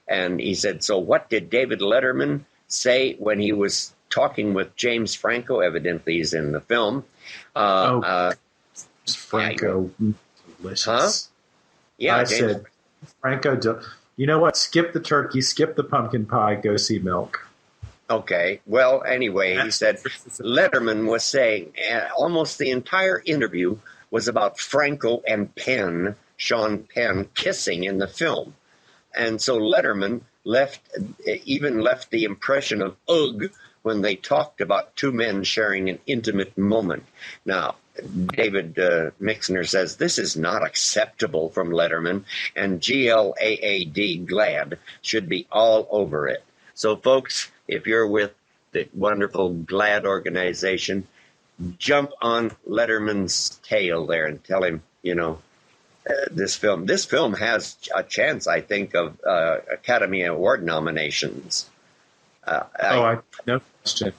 And he said, so what did David Letterman say when he was talking with James Franco? Evidently he's in the film. Franco, delicious. Huh? Yeah, I said, Franco, you know what? Skip the turkey, skip the pumpkin pie, go see Milk. Okay. Well, anyway, he said Letterman was saying almost the entire interview was about Franco and Penn, Sean Penn, kissing in the film. And so Letterman even left the impression of ugh when they talked about two men sharing an intimate moment. Now, David Mixner says this is not acceptable from Letterman, and GLAAD, GLAD, should be all over it. So, folks, if you're with the wonderful GLAD organization, jump on Letterman's tail there and tell him, this film has a chance, I think, of Academy Award nominations. No question.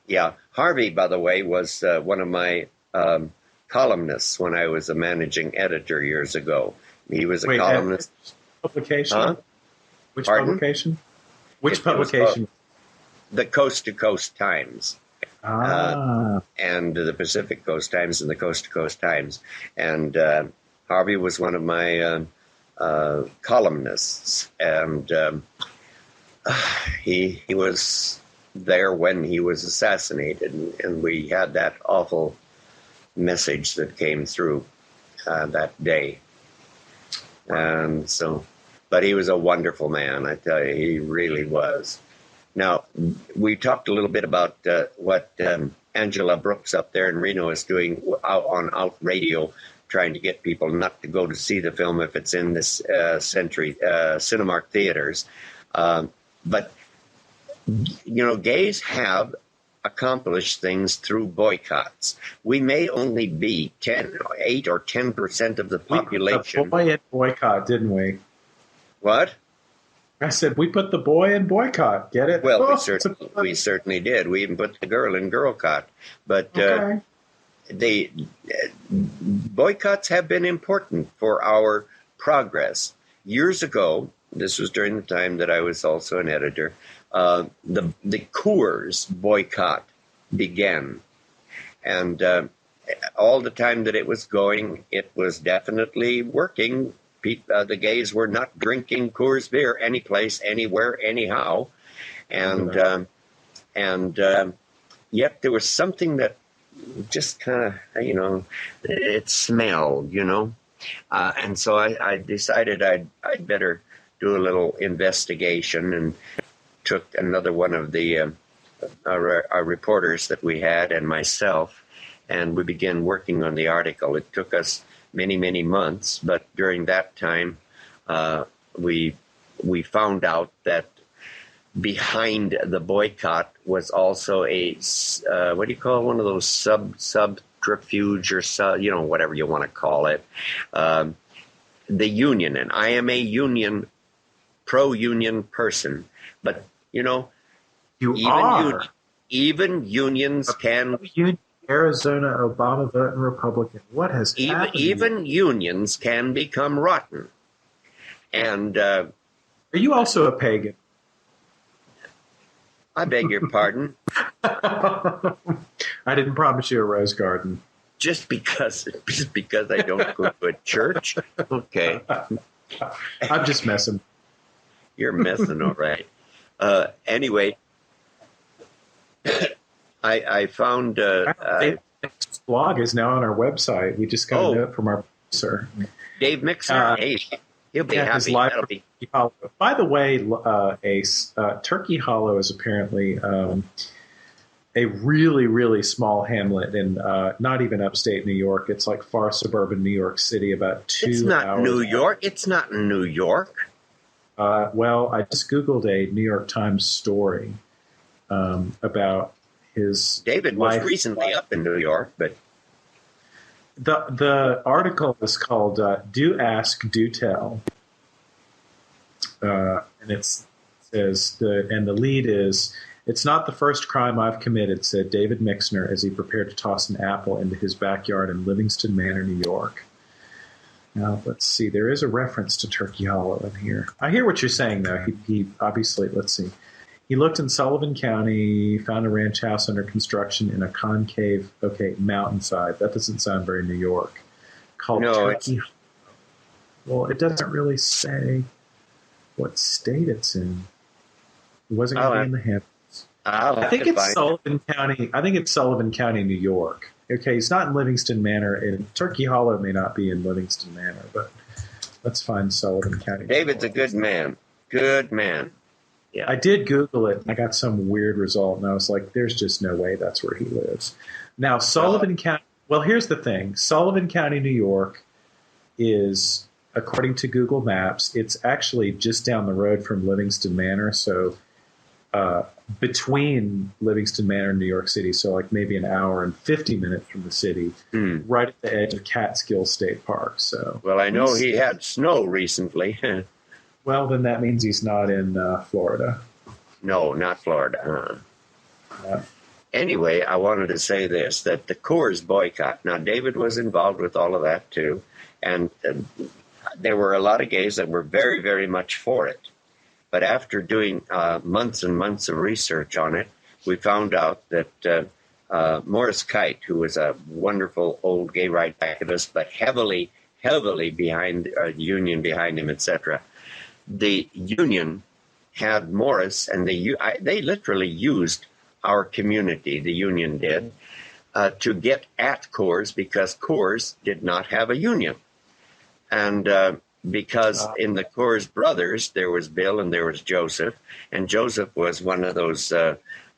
Yeah. Harvey, by the way, was one of my columnists when I was a managing editor years ago. He was a columnist. Publication? Huh? Which Pardon? Publication? Which publication? The Coast to Coast Times. And the Pacific Coast Times and the Coast to Coast Times. And Harvey was one of my columnists. And he was there when he was assassinated. And we had that awful message that came through that day. And so, but he was a wonderful man, I tell you, he really was. Now, we talked a little bit about what Angela Brooks up there in Reno is doing on Out Radio, trying to get people not to go to see the film if it's in this century Cinemark theaters. But, gays have accomplished things through boycotts. We may only be 8 or 10% of the population. We put the boy in boycott, didn't we? What? I said, we put the boy in boycott. Get it? Well, we certainly did. We even put the girl in girlcott. But the boycotts have been important for our progress. Years ago, this was during the time that I was also an editor, the Coors boycott began. And all the time that it was going, it was definitely working. The gays were not drinking Coors beer any place, anywhere, anyhow. And yet there was something that just kind of, it smelled, and so I decided I'd better do a little investigation, and took another one of the our reporters that we had and myself, and we began working on the article. It took us many, many months, but during that time, we found out that behind the boycott was also a what do you call it? One of those subterfuge or whatever you want to call it, the union. And I am a pro-union person, but even unions can. Arizona Obama voting Republican. What has happened? Even unions can become rotten. And are you also a pagan? I beg your pardon. I didn't promise you a rose garden. Just because I don't go to a church? Okay. I'm just messing. You're messing, all right. Anyway, I found this blog is now on our website. We just got a note from our producer, Dave Mixer. Hey, he'll be happy. That'll be. By the way, Turkey Hollow is apparently a really, really small hamlet in not even upstate New York. It's like far suburban New York City, about 2 hours. It's not New York. It's not New York. Well, I just Googled a New York Times story about his David was recently up in New York, but the article is called "Do Ask, Do Tell," and it says the lead is It's not the first crime I've committed, said David Mixner as he prepared to toss an apple into his backyard in Livingston Manor, New York. Now, let's see. There is a reference to Turkey Hollow in here. I hear what you're saying, though. He obviously, let's see. He looked in Sullivan County, found a ranch house under construction in a concave, mountainside. That doesn't sound very New York. Called Turkey. Well, it doesn't really say what state it's in. It wasn't going to be in the Hamptons. I think it's Sullivan County. I think it's Sullivan County, New York. Okay, he's not in Livingston Manor. And Turkey Hollow may not be in Livingston Manor, but let's find Sullivan County. David's a good man. Good man. Yeah. I did Google it. I got some weird result, and I was like, there's just no way that's where he lives. Now, Sullivan County, well, here's the thing. Sullivan County, New York is, according to Google Maps, it's actually just down the road from Livingston Manor, so between Livingston Manor and New York City, so like maybe an hour and 50 minutes from the city, right at the edge of Catskill State Park. So, well, I know he had snow recently. Well, then that means he's not in Florida. No, not Florida. Yeah. Anyway, I wanted to say this, that the Coors boycott, now David was involved with all of that too, and there were a lot of gays that were very, very much for it. But after doing months and months of research on it, we found out that Morris Kite, who was a wonderful old gay rights activist, but heavily behind the union behind him, etc., the union had Morris, and they literally used our community, the union did, to get at Coors because Coors did not have a union. And because in the Coors brothers, there was Bill and there was Joseph, and Joseph was one of those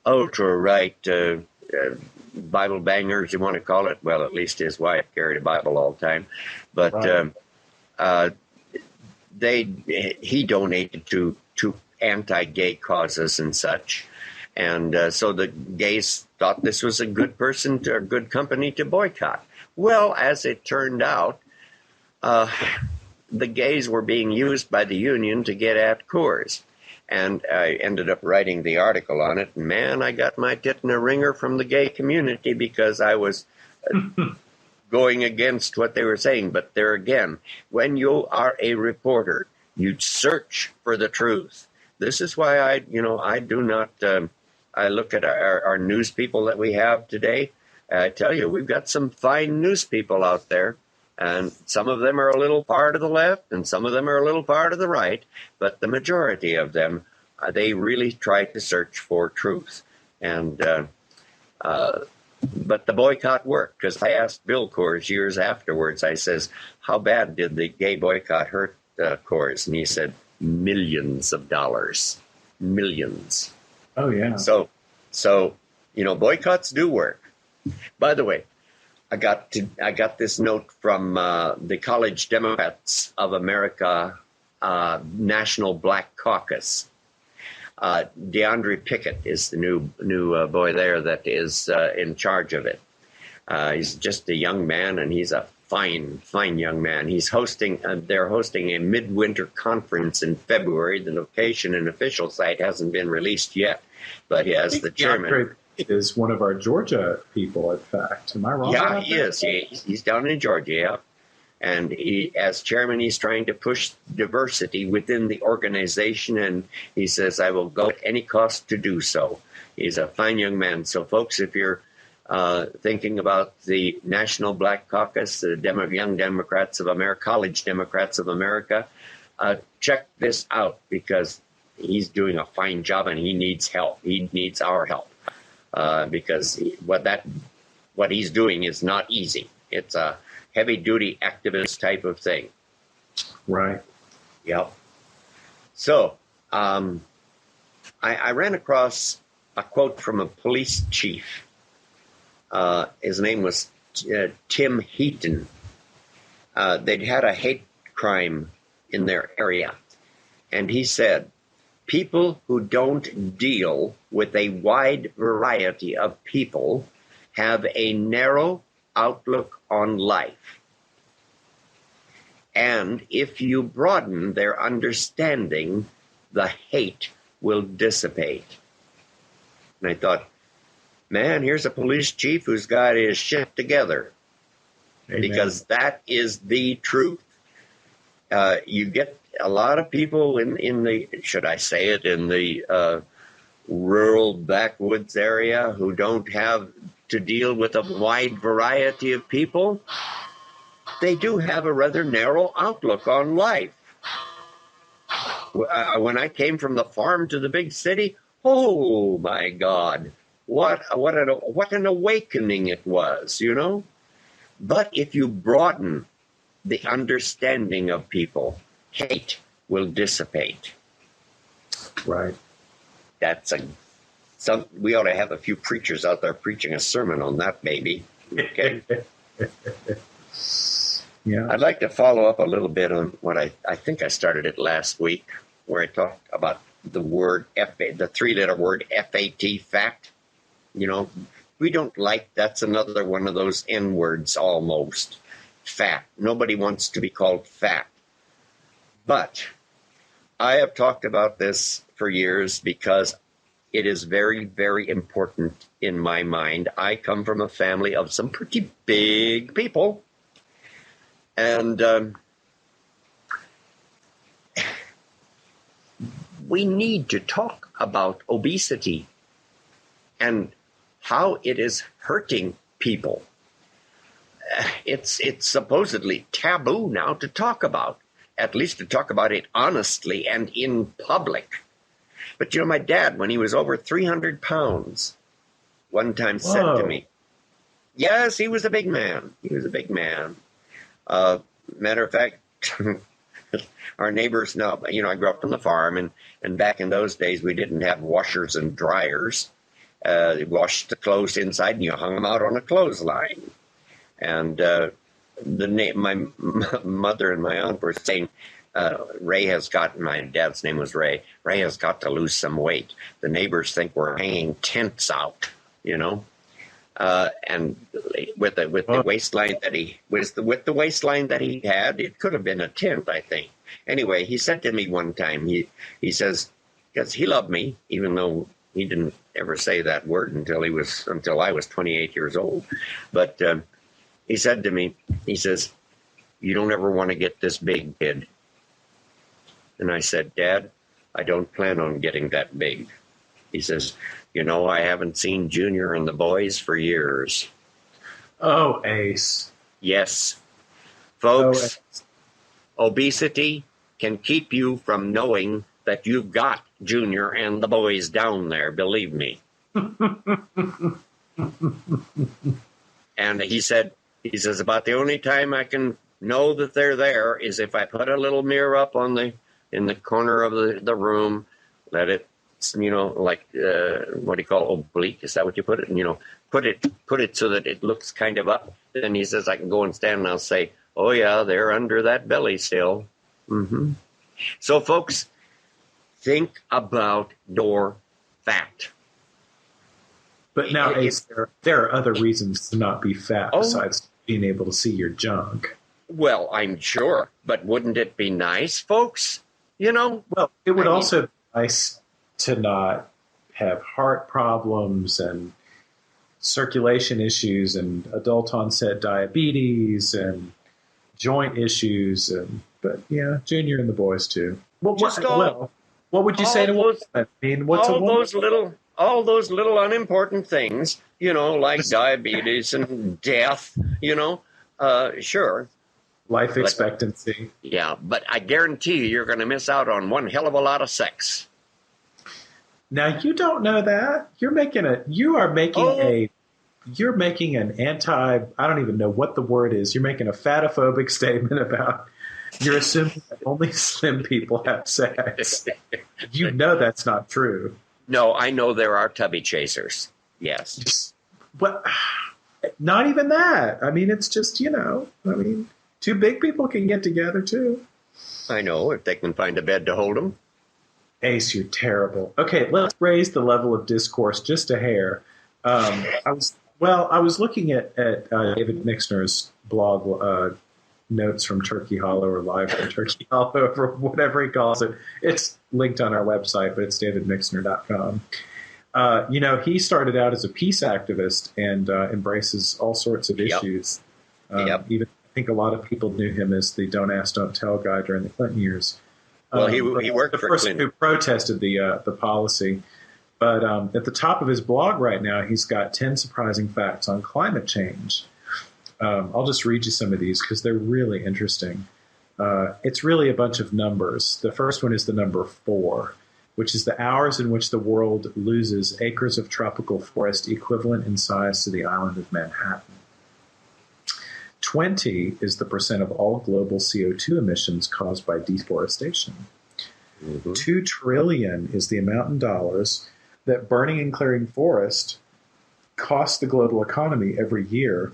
ultra-right Bible bangers, you want to call it. Well, at least his wife carried a Bible all the time. But right. He donated to anti-gay causes and such. And so the gays thought this was a good person a good company to boycott. Well, as it turned out, the gays were being used by the union to get at Coors. And I ended up writing the article on it. And man, I got my tit in a ringer from the gay community because I was going against what they were saying. But there again, when you are a reporter, you search for the truth. This is why I do not, I look at our news people that we have today. I tell you, we've got some fine news people out there. And some of them are a little part of the left, and some of them are a little part of the right. But the majority of them, they really try to search for truth. And but the boycott worked, because I asked Bill Coors years afterwards. I says, "How bad did the gay boycott hurt Coors?" And he said, "Millions of dollars, millions." Oh yeah. So boycotts do work. By the way, I got this note from the College Democrats of America National Black Caucus. DeAndre Pickett is the new boy there that is in charge of it. He's just a young man, and he's a fine young man. He's they're hosting a midwinter conference in February. The location and official site hasn't been released yet, but he has the chairman. Is one of our Georgia people, in fact. Am I wrong? Yeah, he is. He's down in Georgia, yeah. And he, as chairman, he's trying to push diversity within the organization, and he says, "I will go at any cost to do so." He's a fine young man. So, folks, if you're thinking about the National Black Caucus, the Young Democrats of America, College Democrats of America, check this out, because he's doing a fine job, and he needs help. He needs our help. Because what he's doing is not easy. It's a heavy-duty activist type of thing. Right. Yep. So I ran across a quote from a police chief. His name was Tim Heaton. They'd had a hate crime in their area, and he said, "People who don't deal with a wide variety of people have a narrow outlook on life. And if you broaden their understanding, the hate will dissipate." And I thought, man, here's a police chief who's got his shit together. Amen. Because that is the truth. You get a lot of people in the, should I say it, in the rural backwoods area who don't have to deal with a wide variety of people. They do have a rather narrow outlook on life. When I came from the farm to the big city, oh my God, what an awakening it was, you know? But if you broaden the understanding of people, hate will dissipate. Right. We ought to have a few preachers out there preaching a sermon on that, baby. Okay. Yeah. I'd like to follow up a little bit on what I think I started it last week, where I talked about the word the three-letter word FAT, fact. You know, we don't like, that's another one of those N words almost. Fat. Nobody wants to be called fat. But I have talked about this for years because it is very, very important in my mind. I come from a family of some pretty big people. And we need to talk about obesity and how it is hurting people. It's supposedly taboo now to talk about, at least to talk about it honestly and in public. But, you know, my dad, when he was over 300 pounds, one time said to me, yes, he was a big man. He was a big man. Matter of fact, our neighbors know, you know, I grew up on the farm, and back in those days, we didn't have washers and dryers. You washed the clothes inside and you hung them out on a clothesline. And my mother and my aunt were saying, Ray has got, my dad's name was Ray has got to lose some weight. The neighbors think we're hanging tents out, you know. And with the waistline that he had, it could have been a tent, I think. Anyway, he said to me one time, he says, because he loved me, even though he didn't ever say that word until I was 28 years old. But he said to me, he says, you don't ever want to get this big, kid. And I said, Dad, I don't plan on getting that big. He says, you know, I haven't seen Junior and the boys for years. Oh, Ace. Yes. Folks, obesity can keep you from knowing that you've got Junior and the boys down there, believe me. And he says, about the only time I can know that they're there is if I put a little mirror up in the corner of the room, let it, you know, like, what do you call it? Oblique? Is that what you put it? And, you know, put it so that it looks kind of up. Then he says, I can go and stand and I'll say, oh yeah, they're under that belly still. Mm-hmm. So folks, think about your fat. But now, Ace, there are other reasons to not be fat besides being able to see your junk. Well, I'm sure, but wouldn't it be nice, folks? You know? Well, it would also be nice to not have heart problems and circulation issues and adult onset diabetes and joint issues. But yeah, Junior and the boys too. What would you say to those? I mean, what's all those little unimportant things, you know, like diabetes and death, you know, sure. Life expectancy. Yeah, but I guarantee you're going to miss out on one hell of a lot of sex. Now, you don't know that. You're making an I don't even know what the word is. You're making a fatophobic statement about you're assuming that only slim people have sex. You know that's not true. No, I know there are tubby chasers. Yes. But not even that. I mean, it's just, you know, two big people can get together too. I know, if they can find a bed to hold them. Ace, you're terrible. Okay, let's raise the level of discourse just a hair. I was looking at David Mixner's blog, Notes from Turkey Hollow or Live from Turkey Hollow, or whatever he calls it. It's linked on our website, but it's davidmixner.com. He started out as a peace activist and embraces all sorts of Yep. issues. Yep. Even I think a lot of people knew him as the "Don't Ask, Don't Tell" guy during the Clinton years. Well, he But worked the for person Clinton. who protested the policy. But at the top of his blog right now, he's got 10 surprising facts on climate change. I'll just read you some of these because they're really interesting. It's really a bunch of numbers. The first one is the number 4, which is the hours in which the world loses acres of tropical forest equivalent in size to the island of Manhattan. 20 is the percent of all global CO2 emissions caused by deforestation. 2 trillion is the amount in dollars that burning and clearing forest costs the global economy every year,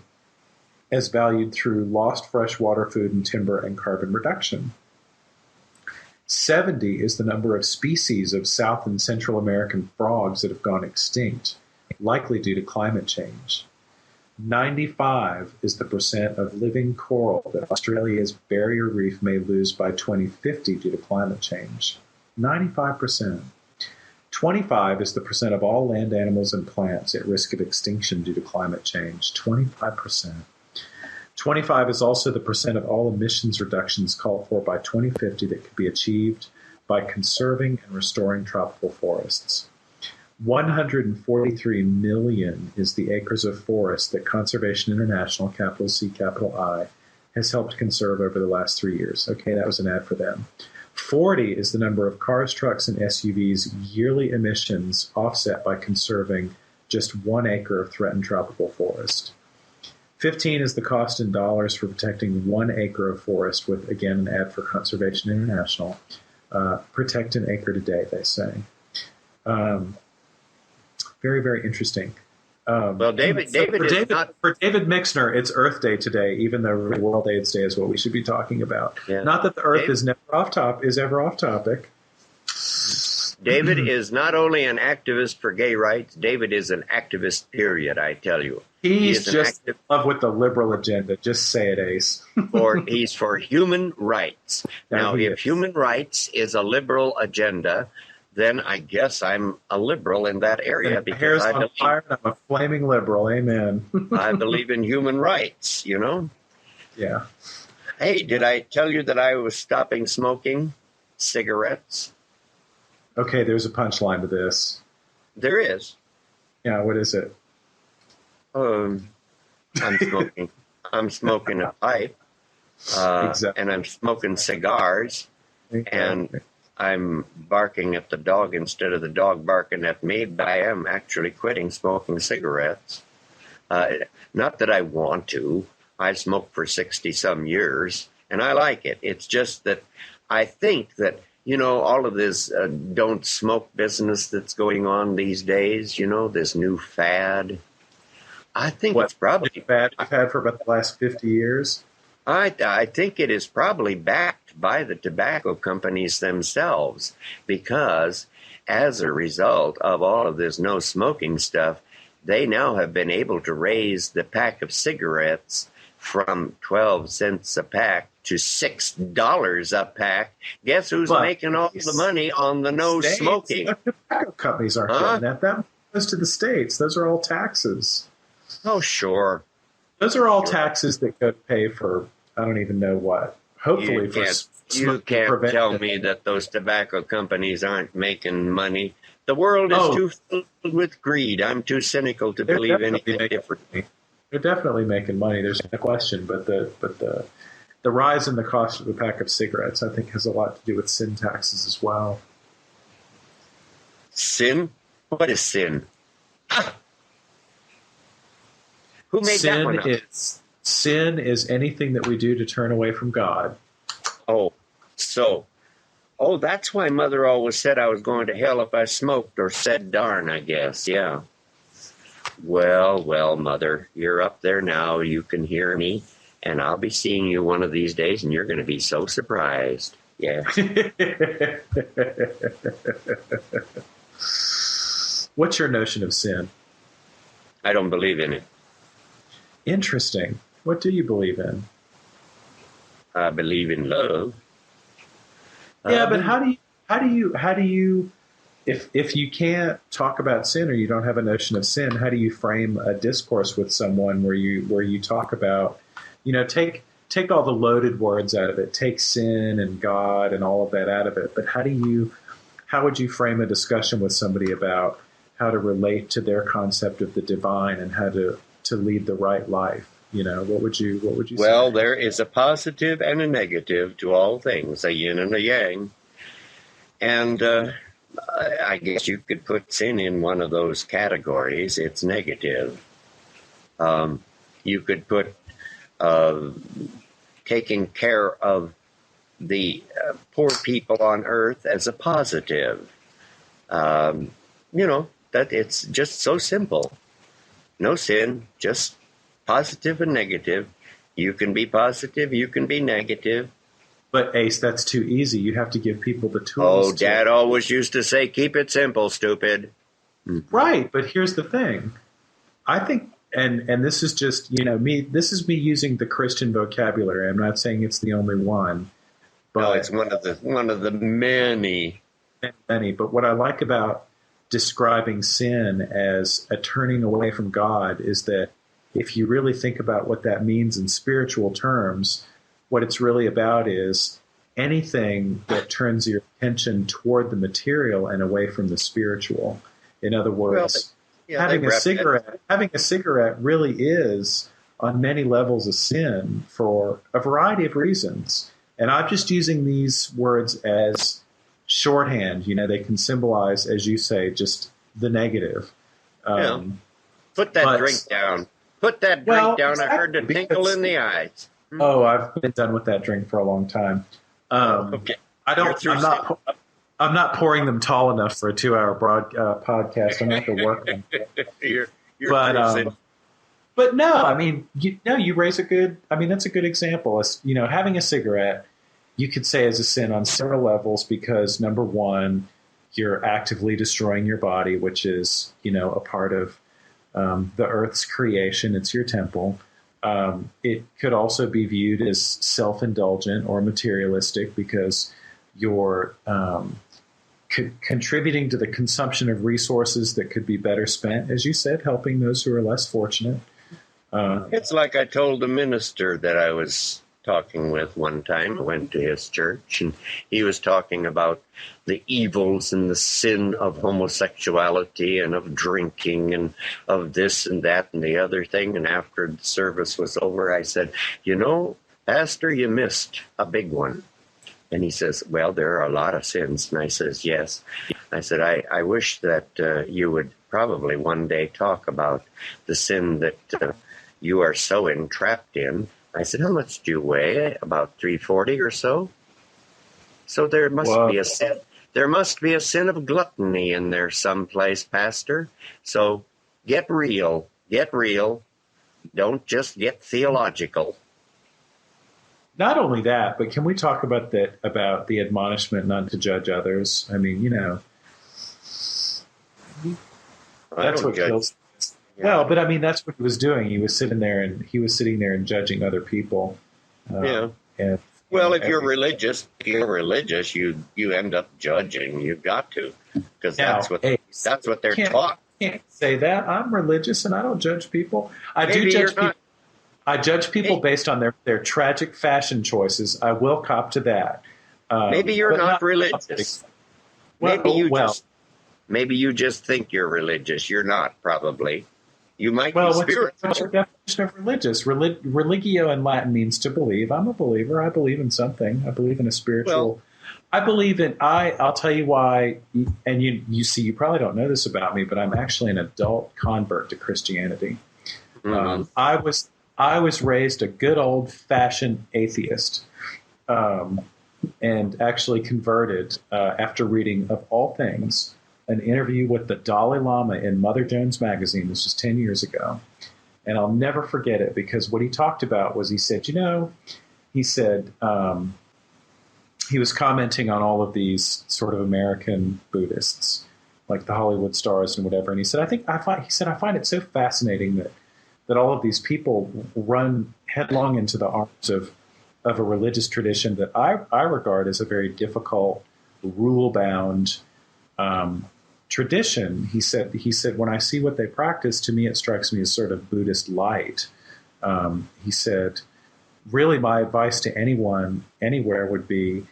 as valued through lost freshwater, food and timber, and carbon reduction. 70 is the number of species of South and Central American frogs that have gone extinct, likely due to climate change. 95 is the percent of living coral that Australia's barrier reef may lose by 2050 due to climate change. 95%. 25 is the percent of all land animals and plants at risk of extinction due to climate change. 25%. 25 is also the percent of all emissions reductions called for by 2050 that could be achieved by conserving and restoring tropical forests. 143 million is the acres of forest that Conservation International, capital C, capital I, has helped conserve over the last 3 years. Okay, that was an ad for them. 40 is the number of cars, trucks, and SUVs' yearly emissions offset by conserving just 1 acre of threatened tropical forest. 15 is the cost in dollars for protecting 1 acre of forest with, again, an ad for Conservation International. Protect an acre today, they say. Very, very interesting. Well, David For David Mixner, it's Earth Day today, even though World AIDS Day is what we should be talking about. Yeah. Not that the Earth is ever off topic. David is not only an activist for gay rights, David is an activist, period, I tell you. He's just in love with the liberal agenda. Just say it, Ace. He's for human rights. Now, if human rights is a liberal agenda, then I guess I'm a liberal in that area because I'm a flaming liberal. Amen. I believe in human rights, you know? Yeah. Hey, did I tell you that I was stopping smoking cigarettes? Okay, there's a punchline to this. There is. Yeah, what is it? I'm smoking a pipe, Exactly. and I'm smoking cigars, and I'm barking at the dog instead of the dog barking at me, but I am actually quitting smoking cigarettes. Not that I want to. I smoked for 60-some years, and I like it. It's just that I think that, all of this don't smoke business that's going on these days, this new fad. I think it's probably bad. I've had for about the last 50 years. I think it is probably backed by the tobacco companies themselves, because as a result of all of this no smoking stuff, they now have been able to raise the pack of cigarettes from 12 cents a pack to $6 a pack. Guess who's making all the money on the no smoking? The tobacco companies aren't getting that. That goes to the states. Those are all taxes. Oh, sure. Those are all taxes that go to pay for, I don't even know what. Hopefully you can't tell me that those tobacco companies aren't making money. The world is too filled with greed. I'm too cynical to believe anything different. They're definitely making money. There's no question. But the rise in the cost of a pack of cigarettes, I think, has a lot to do with sin taxes as well. Sin? What is sin? Who made that one up? Sin is anything that we do to turn away from God. That's why Mother always said I was going to hell if I smoked, or said darn, I guess. Yeah. Well, Mother, you're up there now. You can hear me, and I'll be seeing you one of these days, and you're going to be so surprised. Yeah. What's your notion of sin? I don't believe in it. Interesting. What do you believe in? I believe in love. Yeah, but how do you if you can't talk about sin or you don't have a notion of sin, how do you frame a discourse with someone where you talk about, take all the loaded words out of it, take sin and God and all of that out of it, but how would you frame a discussion with somebody about how to relate to their concept of the divine and how to lead the right life? What would you Well, say? there is a positive and a negative to all things, a yin and a yang. And I guess you could put sin in one of those categories. It's negative. You could put taking care of the poor people on earth as a positive. That it's just so simple. No sin, just positive and negative. You can be positive, you can be negative. But Ace, that's too easy. You have to give people the Oh, tools. Dad always used to say, keep it simple, stupid. Right, but here's the thing. I think, and this is just, me, this is me using the Christian vocabulary. I'm not saying it's the only one. But No, it's one of the many. But what I like about describing sin as a turning away from God is that if you really think about what that means in spiritual terms, what it's really about is anything that turns your attention toward the material and away from the spiritual. In other words, having a cigarette really is on many levels a sin for a variety of reasons. And I'm just using these words as shorthand. They can symbolize, as you say, just the negative. Put that drink down. Put that drink down. Exactly, I heard the tinkle in the eyes. Oh, I've been done with that drink for a long time. Okay. I'm not pouring them tall enough for a 2-hour podcast. I'm going to have to work on it. But no, I mean, you raise that's a good example. Having a cigarette, you could say is a sin on several levels because, number one, you're actively destroying your body, which is, a part of the earth's creation. It's your temple. It could also be viewed as self-indulgent or materialistic because you're contributing to the consumption of resources that could be better spent, as you said, helping those who are less fortunate. It's like I told the minister that I was talking with one time. I went to his church, and he was talking about the evils and the sin of homosexuality and of drinking and of this and that and the other thing. And after the service was over, I said, Pastor, you missed a big one. And he says, well, there are a lot of sins. And I says, yes. I said, I wish that you would probably one day talk about the sin that you are so entrapped in. I said, how much do you weigh? About 340 or so? So there must be a sin. There must be a sin of gluttony in there someplace, Pastor. So get real. Get real. Don't just get theological. Not only that, but can we talk about the admonishment not to judge others? I mean, that's what kills. Yeah. Well, but I mean, that's what he was doing. He was sitting there and judging other people. If you're religious, you end up judging. You've got to, because that's what they're taught. Can't say that. I'm religious and I don't judge people. I do judge people. I judge people based on their tragic fashion choices. I will cop to that. Maybe you're not religious. Maybe you just think you're religious. You're not, probably. You might be spiritual. What's your definition of religious? Religio in Latin means to believe. I'm a believer. I believe in something. I believe in a spiritual. I believe in. I'll tell you why. And you see, you probably don't know this about me, but I'm actually an adult convert to Christianity. Mm-hmm. I was raised a good old-fashioned atheist, and actually converted after reading, of all things, an interview with the Dalai Lama in Mother Jones magazine. This was 10 years ago. And I'll never forget it because what he talked about was he said, he was commenting on all of these sort of American Buddhists, like the Hollywood stars and whatever. And he said, I find it so fascinating that all of these people run headlong into the arms of a religious tradition that I regard as a very difficult, rule-bound, tradition, he said, when I see what they practice, to me, it strikes me as sort of Buddhist light. He said, really, my advice to anyone, anywhere would be,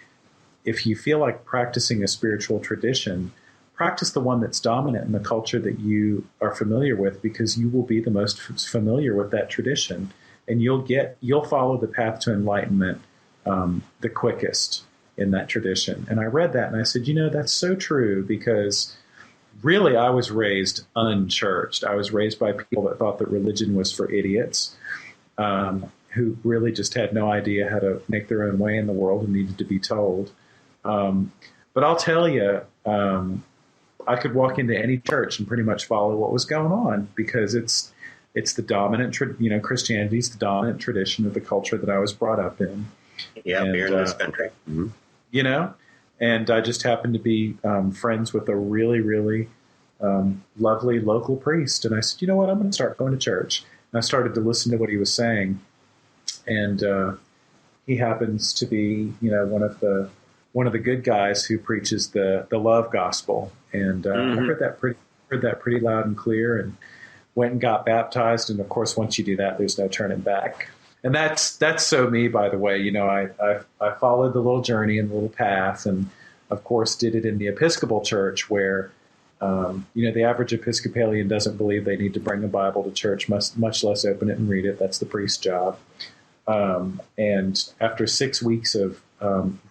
if you feel like practicing a spiritual tradition, practice the one that's dominant in the culture that you are familiar with, because you will be the most familiar with that tradition, and you'll follow the path to enlightenment the quickest in that tradition. And I read that and I said, that's so true, because really I was raised unchurched. I was raised by people that thought that religion was for idiots, who really just had no idea how to make their own way in the world and needed to be told. But I'll tell you, I could walk into any church and pretty much follow what was going on, because it's the dominant, Christianity is the dominant tradition of the culture that I was brought up in. Yeah, here in this country. Mm-hmm. And I just happened to be friends with a really, really lovely local priest. And I said, you know what, I'm going to start going to church. And I started to listen to what he was saying. And he happens to be, one of the good guys who preaches the love gospel. And I heard that pretty loud and clear, and went and got baptized. And of course, once you do that, there's no turning back. And that's so me, by the way. I followed the little journey and the little path, and of course did it in the Episcopal Church, where the average Episcopalian doesn't believe they need to bring a Bible to church, much less open it and read it. That's the priest's job. And after 6 weeks of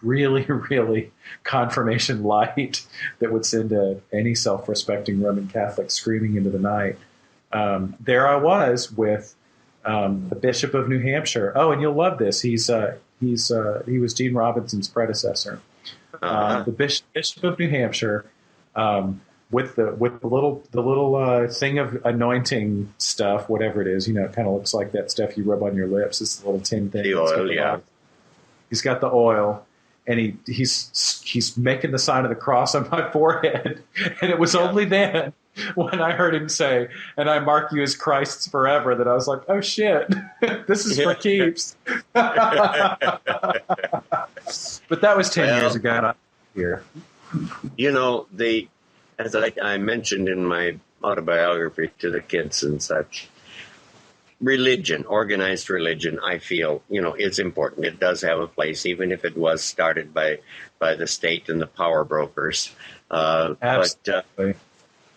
really, really confirmation light that would send any self-respecting Roman Catholic screaming into the night, there I was with the Bishop of New Hampshire. Oh, and you'll love this. He was Gene Robinson's predecessor. The Bishop of New Hampshire, with the little thing of anointing stuff, whatever it is. It kind of looks like that stuff you rub on your lips. It's a little tin thing. The oil, yeah. He's got the oil, and he's making the sign of the cross on my forehead. And it was only then, when I heard him say, "And I mark you as Christ's forever," that I was like, "Oh shit, this is for keeps." But that was 10 years ago. And I'm here. As I mentioned in my autobiography to the kids and such, religion, organized religion, I feel, is important. It does have a place, even if it was started by the state and the power brokers. Absolutely.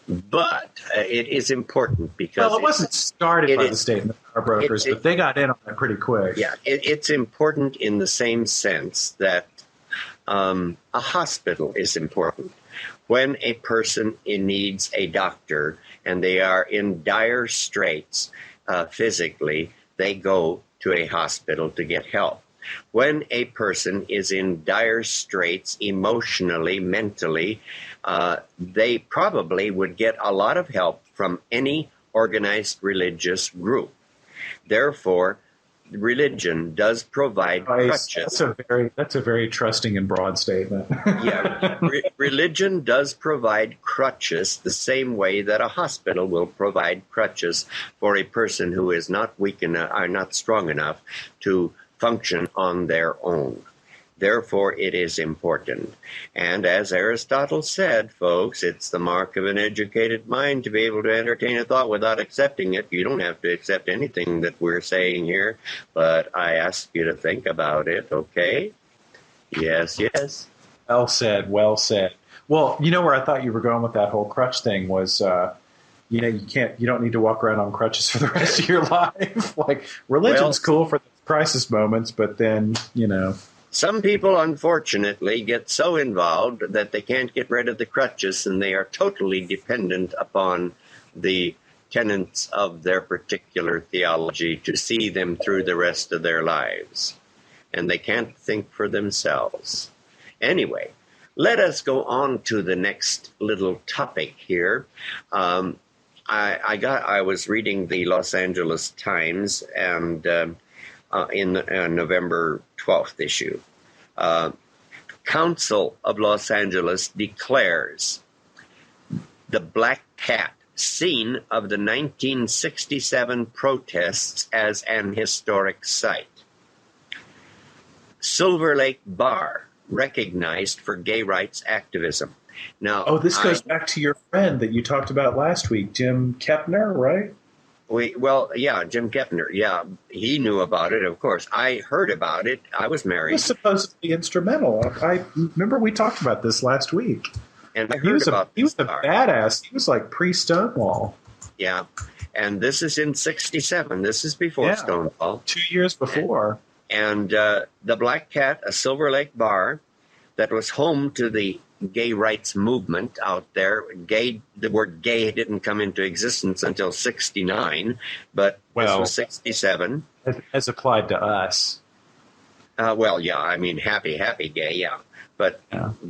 But it is important because... Well, it wasn't started by the state and the power brokers, but they got in on it pretty quick. Yeah, it's important in the same sense that a hospital is important. When a person needs a doctor and they are in dire straits physically, they go to a hospital to get help. When a person is in dire straits emotionally, mentally, they probably would get a lot of help from any organized religious group. Therefore, religion does provide crutches. That's a very trusting and broad statement. Yeah, religion does provide crutches the same way that a hospital will provide crutches for a person who is not weak enough or not strong enough to function on their own. Therefore, it is important. And as Aristotle said, folks, it's the mark of an educated mind to be able to entertain a thought without accepting it. You don't have to accept anything that we're saying here, but I ask you to think about it, okay? Yes, yes. Well said, well said. Well, where I thought you were going with that whole crutch thing was, you don't need to walk around on crutches for the rest of your life. Like, religion's cool for the crisis moments, but then, Some people, unfortunately, get so involved that they can't get rid of the crutches, and they are totally dependent upon the tenets of their particular theology to see them through the rest of their lives. And they can't think for themselves. Anyway, let us go on to the next little topic here. I was reading the Los Angeles Times, and in the November 12th issue. Council of Los Angeles declares the Black Cat, scene of the 1967 protests, as an historic site. Silver Lake Bar, recognized for gay rights activism. Now, Oh, this goes back to your friend that you talked about last week, Jim Kepner, right? Jim Kepner. Yeah, he knew about it, of course. I heard about it. I was He married, was supposedly instrumental. I remember we talked about this last week. and I He heard was about he was this a bar. badass. He was like pre-Stonewall. Yeah, and this is in '67. This is before Yeah. Stonewall. 2 years before. And the Black Cat, a Silver Lake bar that was home to the gay rights movement out there. The word gay didn't come into existence until '69, but this was '67. As applied to us. Happy gay, yeah. But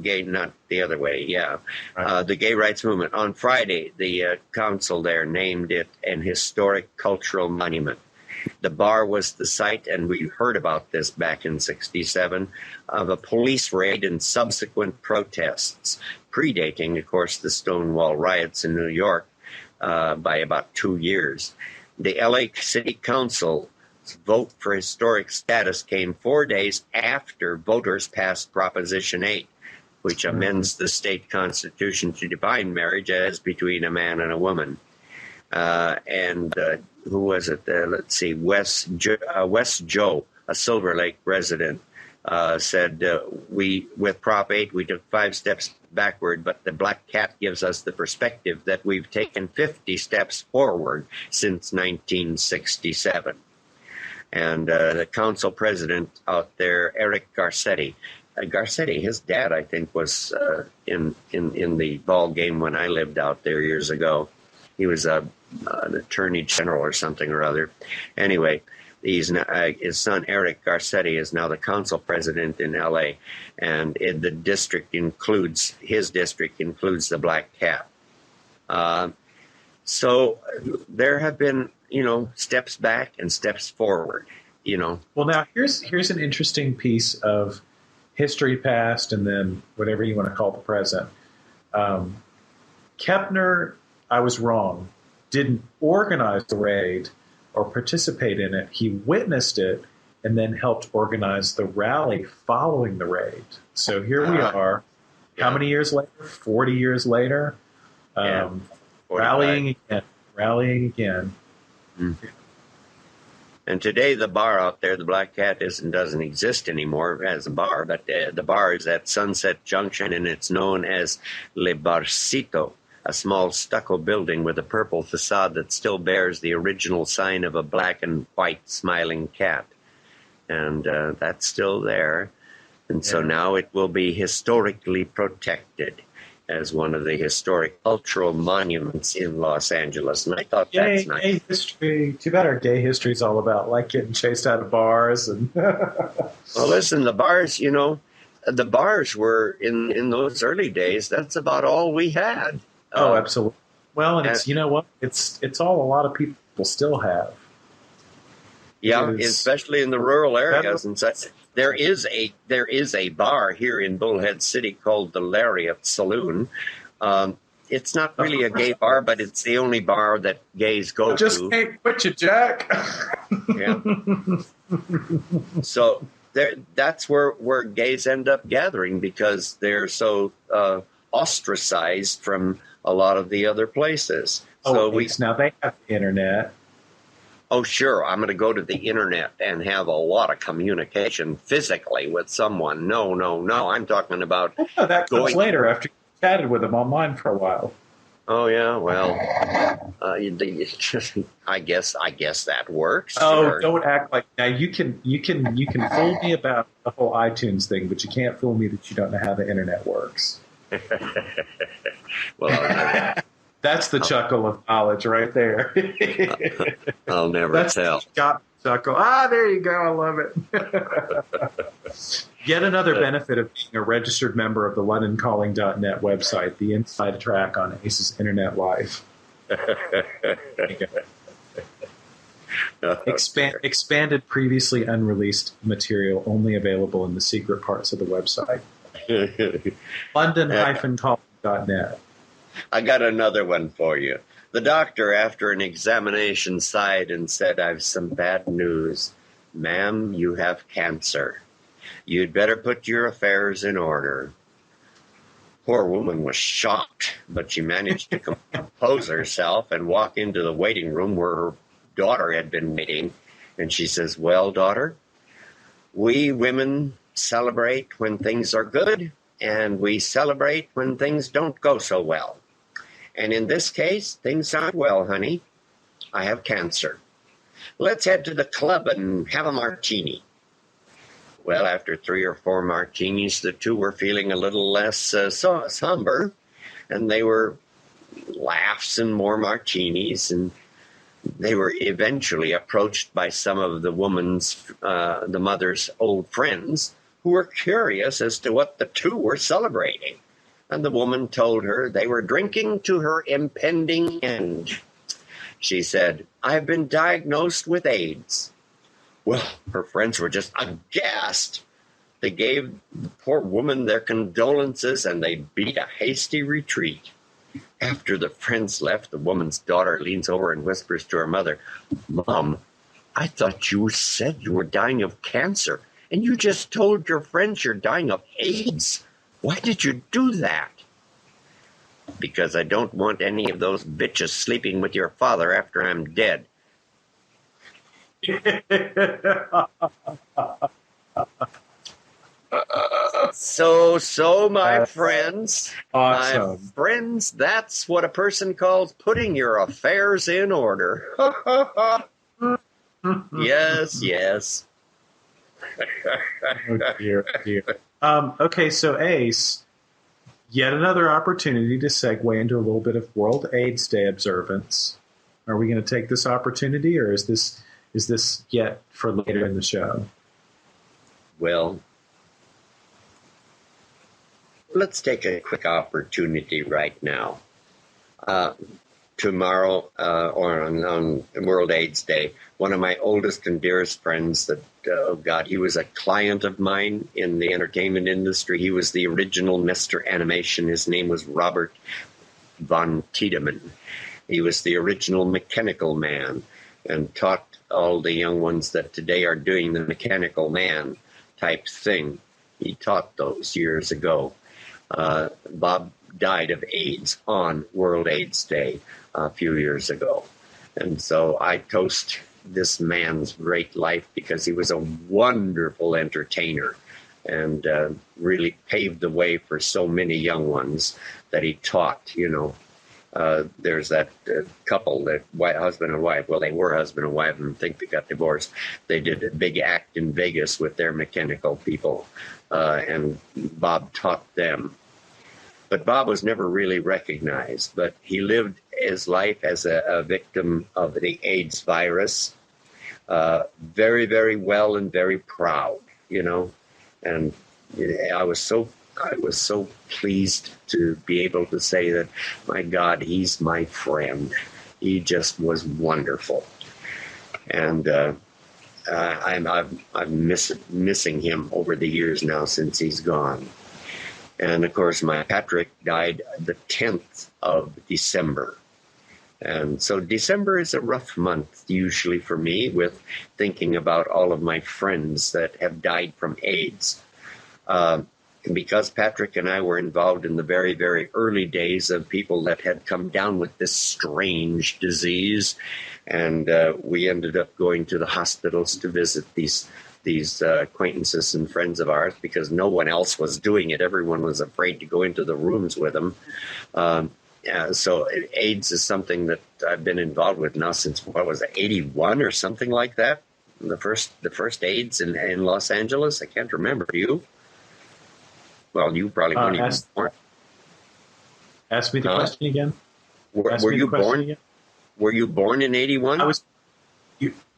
gay, not the other way, yeah. Right. The gay rights movement. On Friday, the council there named it an historic cultural monument. The bar was the site, and we heard about this back in '67, of a police raid and subsequent protests, predating, of course, the Stonewall riots in New York by about 2 years. The LA City Council's vote for historic status came 4 days after voters passed Proposition 8, which amends the state constitution to define marriage as between a man and a woman. Who was it? Let's see. Wes Joe, a Silver Lake resident, said, with Prop 8, we took 5 steps backward, but the Black Cat gives us the perspective that we've taken 50 steps forward since 1967. And the council president out there, Eric Garcetti, his dad, I think, was in the ball game when I lived out there years ago. He was an attorney general or something or other. Anyway, his son Eric Garcetti is now the council president in L.A., and his district includes the Black Cat. So there have been, steps back and steps forward. Well, now here's an interesting piece of history past, and then whatever you want to call the present. Kepner, I was wrong, didn't organize the raid or participate in it. He witnessed it and then helped organize the rally following the raid. So here we are, how many years later? 40 years later, rallying again. Mm. And today the bar out there, the Black Cat, doesn't exist anymore as a bar, but the bar is at Sunset Junction, and it's known as Le Barcito, a small stucco building with a purple facade that still bears the original sign of a black and white smiling cat. And that's still there. And so now it will be historically protected as one of the historic cultural monuments in Los Angeles. And I thought that's nice. Gay history. Too bad our gay history is all about getting chased out of bars. And well, listen, the bars, the bars were in those early days. That's about all we had. Oh, absolutely. Well, and it's, what? It's all a lot of people still have. Yeah, especially in the rural areas and such. There is a bar here in Bullhead City called the Lariat Saloon. It's not really a gay bar, but it's the only bar that gays go to. Just can't quit you, Jack. Yeah. So that's where gays end up gathering because they're so ostracized from a lot of the other places. Now they have the internet. Oh, sure. I'm going to go to the internet and have a lot of communication physically with someone. No. I'm talking about that comes later after you chatted with them online for a while. Oh, yeah. Well, I guess that works. Oh, sure. Don't act like now. You can fool me about the whole iTunes thing, but you can't fool me that you don't know how the internet works. Well, that's the chuckle of knowledge right there. I'll never tell. Got chuckle. There you go. I love it. Yet another benefit of being a registered member of the LundonCalling.net website, the inside track on Ace's internet life. Expanded previously unreleased material only available in the secret parts of the website. Lundon-calling.net. I got another one for you. The doctor, after an examination, sighed and said, "I've some bad news. Ma'am, you have cancer. You'd better put your affairs in order." Poor woman was shocked, but she managed to compose herself and walk into the waiting room where her daughter had been waiting. And she says, "Well, daughter, we women celebrate when things are good, and we celebrate when things don't go so well. And in this case, things aren't well, honey. I have cancer. Let's head to the club and have a martini." Well, after 3 or 4 martinis, the two were feeling a little less somber, and they were laughs and more martinis, and they were eventually approached by some of the the mother's old friends, who were curious as to what the two were celebrating. And the woman told her they were drinking to her impending end. She said, "I've been diagnosed with AIDS." Well, her friends were just aghast. They gave the poor woman their condolences, and they beat a hasty retreat. After the friends left, the woman's daughter leans over and whispers to her mother, "Mom, I thought you said you were dying of cancer, and you just told your friends you're dying of AIDS. Why did you do that?" "Because I don't want any of those bitches sleeping with your father after I'm dead." So, my friends, awesome. my friends, that's what a person calls putting your affairs in order. Yes, yes. Oh, dear, dear. Okay, so Ace, yet another opportunity to segue into a little bit of World AIDS Day observance. Are we going to take this opportunity, or is this yet for later in the show? Well, let's take a quick opportunity right now. Tomorrow, or on World AIDS Day, one of my oldest and dearest friends that, oh God, he was a client of mine in the entertainment industry. He was the original Mr. Animation. His name was Robert von Tiedemann. He was the original Mechanical Man and taught all the young ones that today are doing the Mechanical Man type thing. He taught those years ago. Bob died of AIDS on World AIDS Day a few years ago. And so I toast this man's great life because he was a wonderful entertainer and really paved the way for so many young ones that he taught, you know. There's that couple, that husband and wife. Well, they were husband and wife, and I think they got divorced. They did a big act in Vegas with their mechanical people, and Bob taught them. But Bob was never really recognized, but he lived his life as a victim of the AIDS virus, very, very well and very proud, you know. And I was so pleased to be able to say that, my God, he's my friend. He just was wonderful. And I'm missing him over the years now since he's gone. And of course, my Patrick died the 10th of December. And so December is a rough month usually for me, with thinking about all of my friends that have died from AIDS. Because Patrick and I were involved in the very, very early days of people that had come down with this strange disease, and we ended up going to the hospitals to visit these acquaintances and friends of ours because no one else was doing it. Everyone was afraid to go into the rooms with them. So AIDS is something that I've been involved with now since, what was it, 81 or something like that? The first AIDS in Los Angeles? I can't remember. You? Well, you probably weren't even born. Ask me the question again. Were you born? Again? Were you born in 81?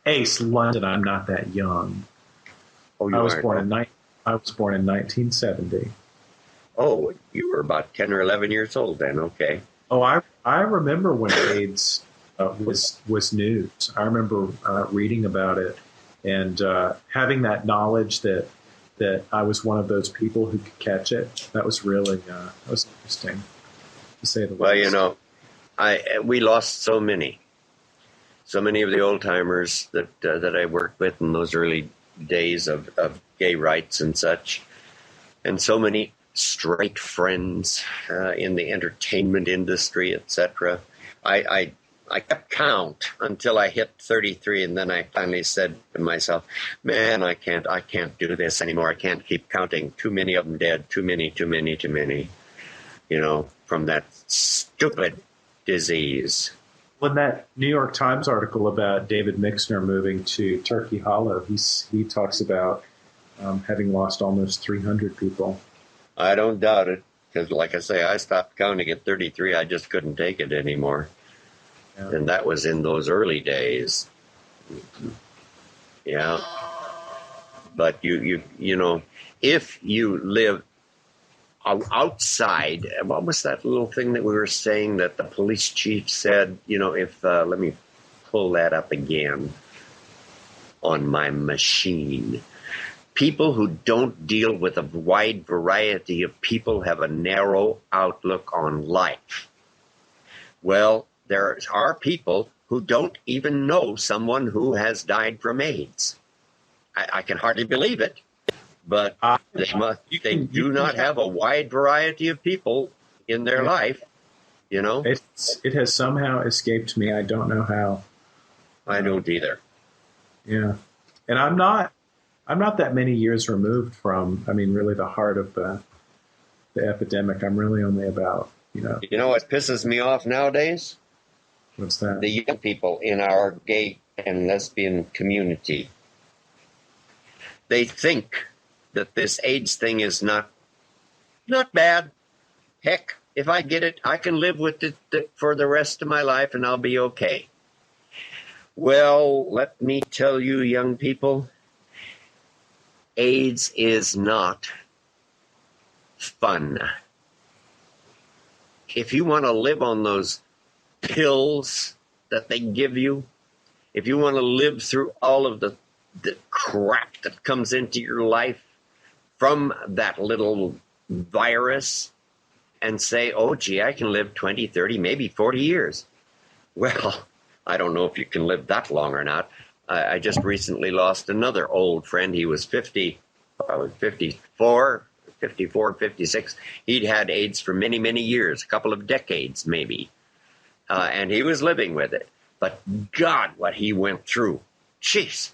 Ace, London. I'm not that young. Oh, I was born in 1970. Oh, you were about 10 or 11 years old then. Okay. Oh, I remember when AIDS was news. I remember reading about it and having that knowledge that I was one of those people who could catch it. That was really that was interesting, to say the least. Well, you know, we lost so many of the old timers that I worked with in those early days of gay rights and such, and so many straight friends in the entertainment industry, etc. I kept count until I hit 33, and then I finally said to myself, "Man, I can't do this anymore. I can't keep counting. Too many of them dead. Too many. From that stupid disease." Well, in that New York Times article about David Mixner moving to Turkey Hollow, he talks about having lost almost 300 people. I don't doubt it, because like I say, I stopped counting at 33. I just couldn't take it anymore. Yeah. And that was in those early days. Yeah. But you know, if you live outside, what was that little thing that we were saying that the police chief said, if, let me pull that up again on my machine. People who don't deal with a wide variety of people have a narrow outlook on life. Well, there are people who don't even know someone who has died from AIDS. I can hardly believe it, but they do not have a wide variety of people in their life, It has somehow escaped me. I don't know how. I don't either. Yeah. And I'm not that many years removed from, really the heart of the epidemic. I'm really only about, You know what pisses me off nowadays? What's that? The young people in our gay and lesbian community. They think that this AIDS thing is not bad. Heck, if I get it, I can live with it for the rest of my life and I'll be okay. Well, let me tell you, young people, AIDS is not fun. If you want to live on those pills that they give you, if you want to live through all of the crap that comes into your life from that little virus and say, oh, gee, I can live 20, 30, maybe 40 years. Well, I don't know if you can live that long or not. I just recently lost another old friend. He was 54, 56. He'd had AIDS for many, many years, a couple of decades maybe. And he was living with it. But God, what he went through. Jeez.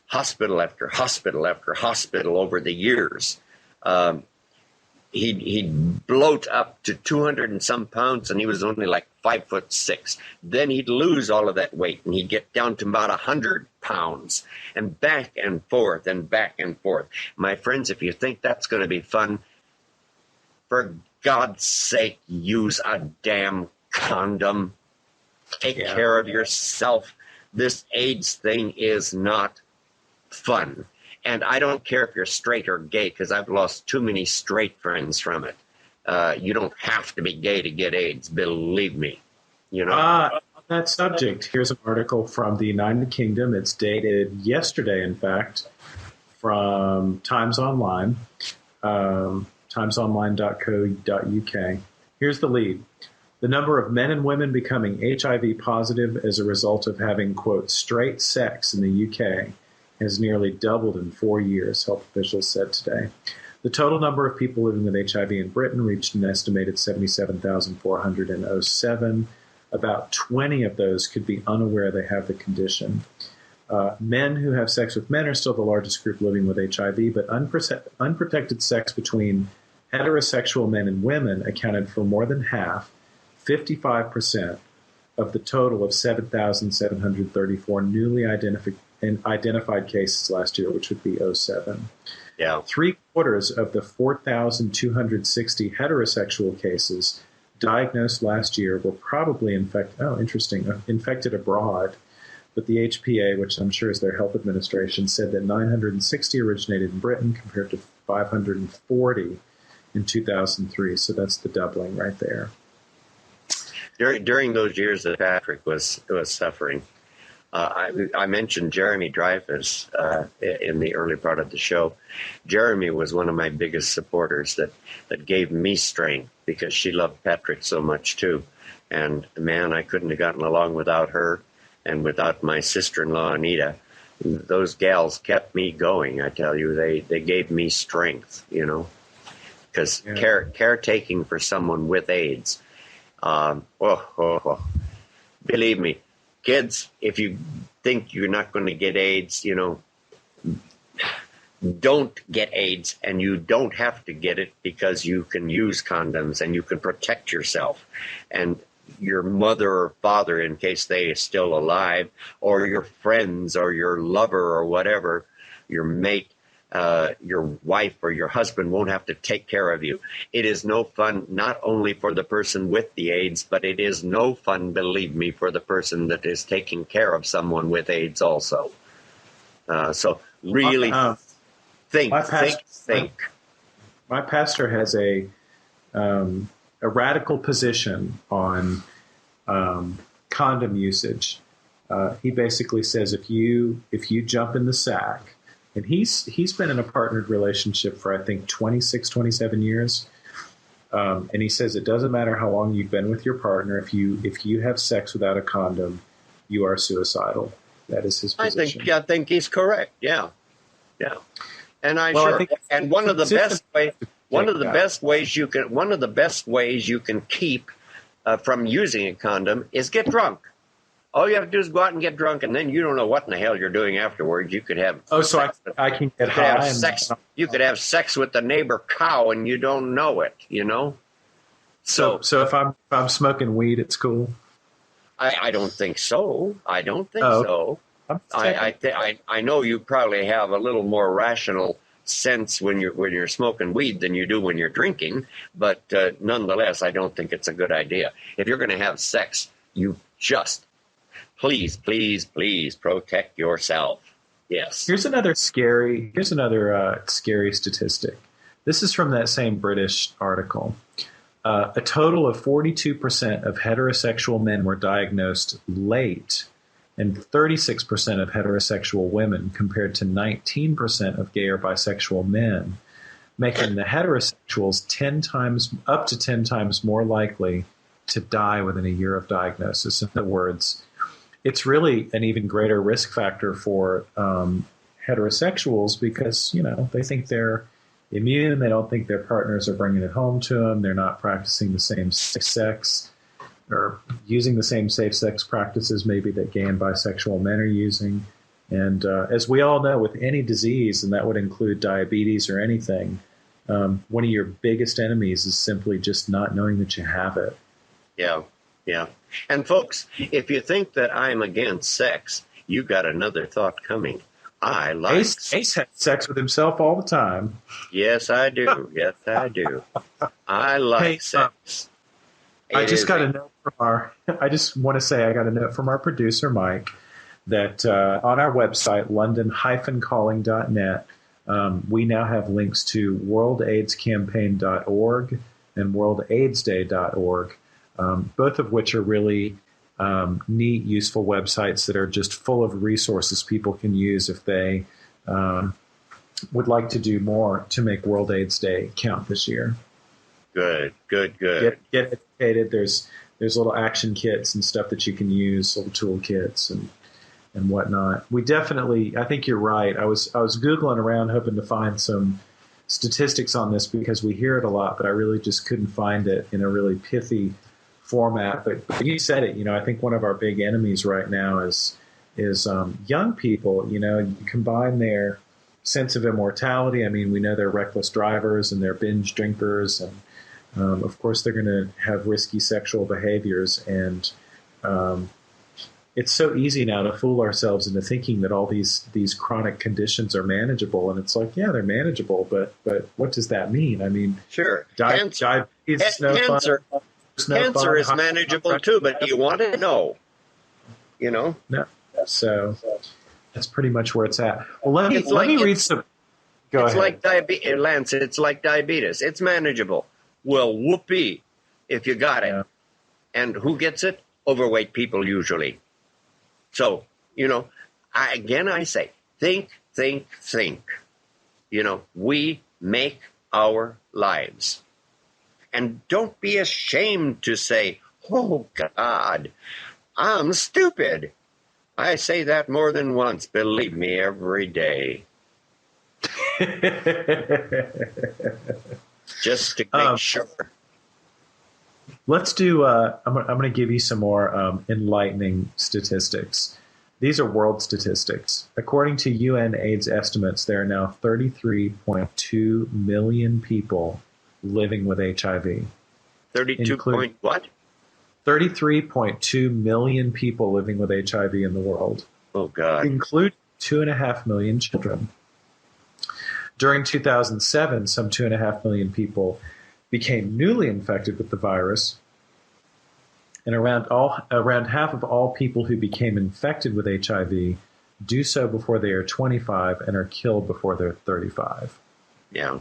Hospital after hospital after hospital over the years. He'd bloat up to 200 and some pounds, and he was only like 5'6". Then he'd lose all of that weight, and he'd get down to about 100 pounds, and back and forth and back and forth. My friends, if you think that's going to be fun, for God's sake, use a damn condom. Take care of yourself. This AIDS thing is not fun. And I don't care if you're straight or gay, because I've lost too many straight friends from it. You don't have to be gay to get AIDS, believe me. On that subject, here's an article from the United Kingdom. It's dated yesterday, in fact, from Times Online, timesonline.co.uk. Here's the lead. The number of men and women becoming HIV positive as a result of having, quote, straight sex in the UK has nearly doubled in 4 years, health officials said today. The total number of people living with HIV in Britain reached an estimated 77,400 in 2007. About 20 of those could be unaware they have the condition. Men who have sex with men are still the largest group living with HIV, but unprotected sex between heterosexual men and women accounted for more than half, 55%, of the total of 7,734 newly identified cases last year, which would be 2007. Yeah. 3/4 of the 4,260 heterosexual cases diagnosed last year were probably infected abroad. But the HPA, which I'm sure is their health administration, said that 960 originated in Britain compared to 540 in 2003. So that's the doubling right there. During those years that Patrick was suffering, I mentioned Jeremy Dreyfus in the early part of the show. Jeremy was one of my biggest supporters that gave me strength, because she loved Patrick so much too. And man, I couldn't have gotten along without her, and without my sister-in-law Anita. Those gals kept me going. I tell you, they gave me strength. because caretaking for someone with AIDS. Believe me, kids, if you think you're not going to get AIDS, don't get AIDS, and you don't have to get it because you can use condoms and you can protect yourself and your mother or father, in case they are still alive, or your friends or your lover or whatever, your mate, your wife or your husband won't have to take care of you. It is no fun, not only for the person with the AIDS, but it is no fun, believe me, for the person that is taking care of someone with AIDS also. So really think. My pastor has a radical position on condom usage. He basically says if you jump in the sack, and he's been in a partnered relationship for I think 26, 27 years, and he says it doesn't matter how long you've been with your partner. If you have sex without a condom, you are suicidal. That is his position. I think he's correct. Yeah. And one of the best ways you can keep from using a condom is get drunk. All you have to do is go out and get drunk, and then you don't know what in the hell you're doing afterwards. You could have I can get high. You could have sex with the neighbor cow, and you don't know it. So if I'm smoking weed, it's cool. I don't think so. So. I know you probably have a little more rational sense when you're smoking weed than you do when you're drinking, but nonetheless, I don't think it's a good idea. If you're going to have sex, you just please protect yourself. Yes. Here's another scary statistic. This is from that same British article. A total of 42% of heterosexual men were diagnosed late, and 36% of heterosexual women, compared to 19% of gay or bisexual men, making the heterosexuals up to 10 times more likely to die within a year of diagnosis. In other words, it's really an even greater risk factor for heterosexuals because, they think they're immune. They don't think their partners are bringing it home to them. They're not practicing the same sex or using the same safe-sex practices maybe that gay and bisexual men are using. And as we all know, with any disease, and that would include diabetes or anything, one of your biggest enemies is simply just not knowing that you have it. Yeah. And folks, if you think that I'm against sex, you got another thought coming. I like Ace has sex with himself all the time. Yes, I do. I like sex. I just want to say I got a note from our producer, Mike, that on our website, lundon-calling.net, we now have links to worldaidscampaign.org and worldaidsday.org, both of which are really neat, useful websites that are just full of resources people can use if they would like to do more to make World AIDS Day count this year. Good. Get educated. There's little action kits and stuff that you can use, little toolkits and whatnot. We definitely, I think you're right. I was Googling around hoping to find some statistics on this because we hear it a lot, but I really just couldn't find it in a really pithy format. But you said it. I think one of our big enemies right now is young people. You combine their sense of immortality. I mean, we know they're reckless drivers and they're binge drinkers, and of course they're going to have risky sexual behaviors. And it's so easy now to fool ourselves into thinking that all these chronic conditions are manageable, and it's like, yeah, they're manageable, but what does that mean? I mean, sure, diabetes is no cancer. fun. Cancer is manageable too, but do you want to know? No. So that's pretty much where it's at. Well, let me read some. Go ahead. Like diabetes, Lance. It's like diabetes. It's manageable. Well, whoopee, if you got it. Yeah. And who gets it? Overweight people usually. So I say, think. We make our lives. And don't be ashamed to say, oh, God, I'm stupid. I say that more than once. Believe me, every day. just to make sure. Let's do. I'm going to give you some more enlightening statistics. These are world statistics. According to UN AIDS estimates, there are now 33.2 million people living with HIV. 32 point what? 33.2 million people living with HIV in the world. Oh, God. Include 2.5 million children. During 2007, some 2.5 million people became newly infected with the virus, and around half of all people who became infected with HIV do so before they are 25 and are killed before they're 35. Yeah.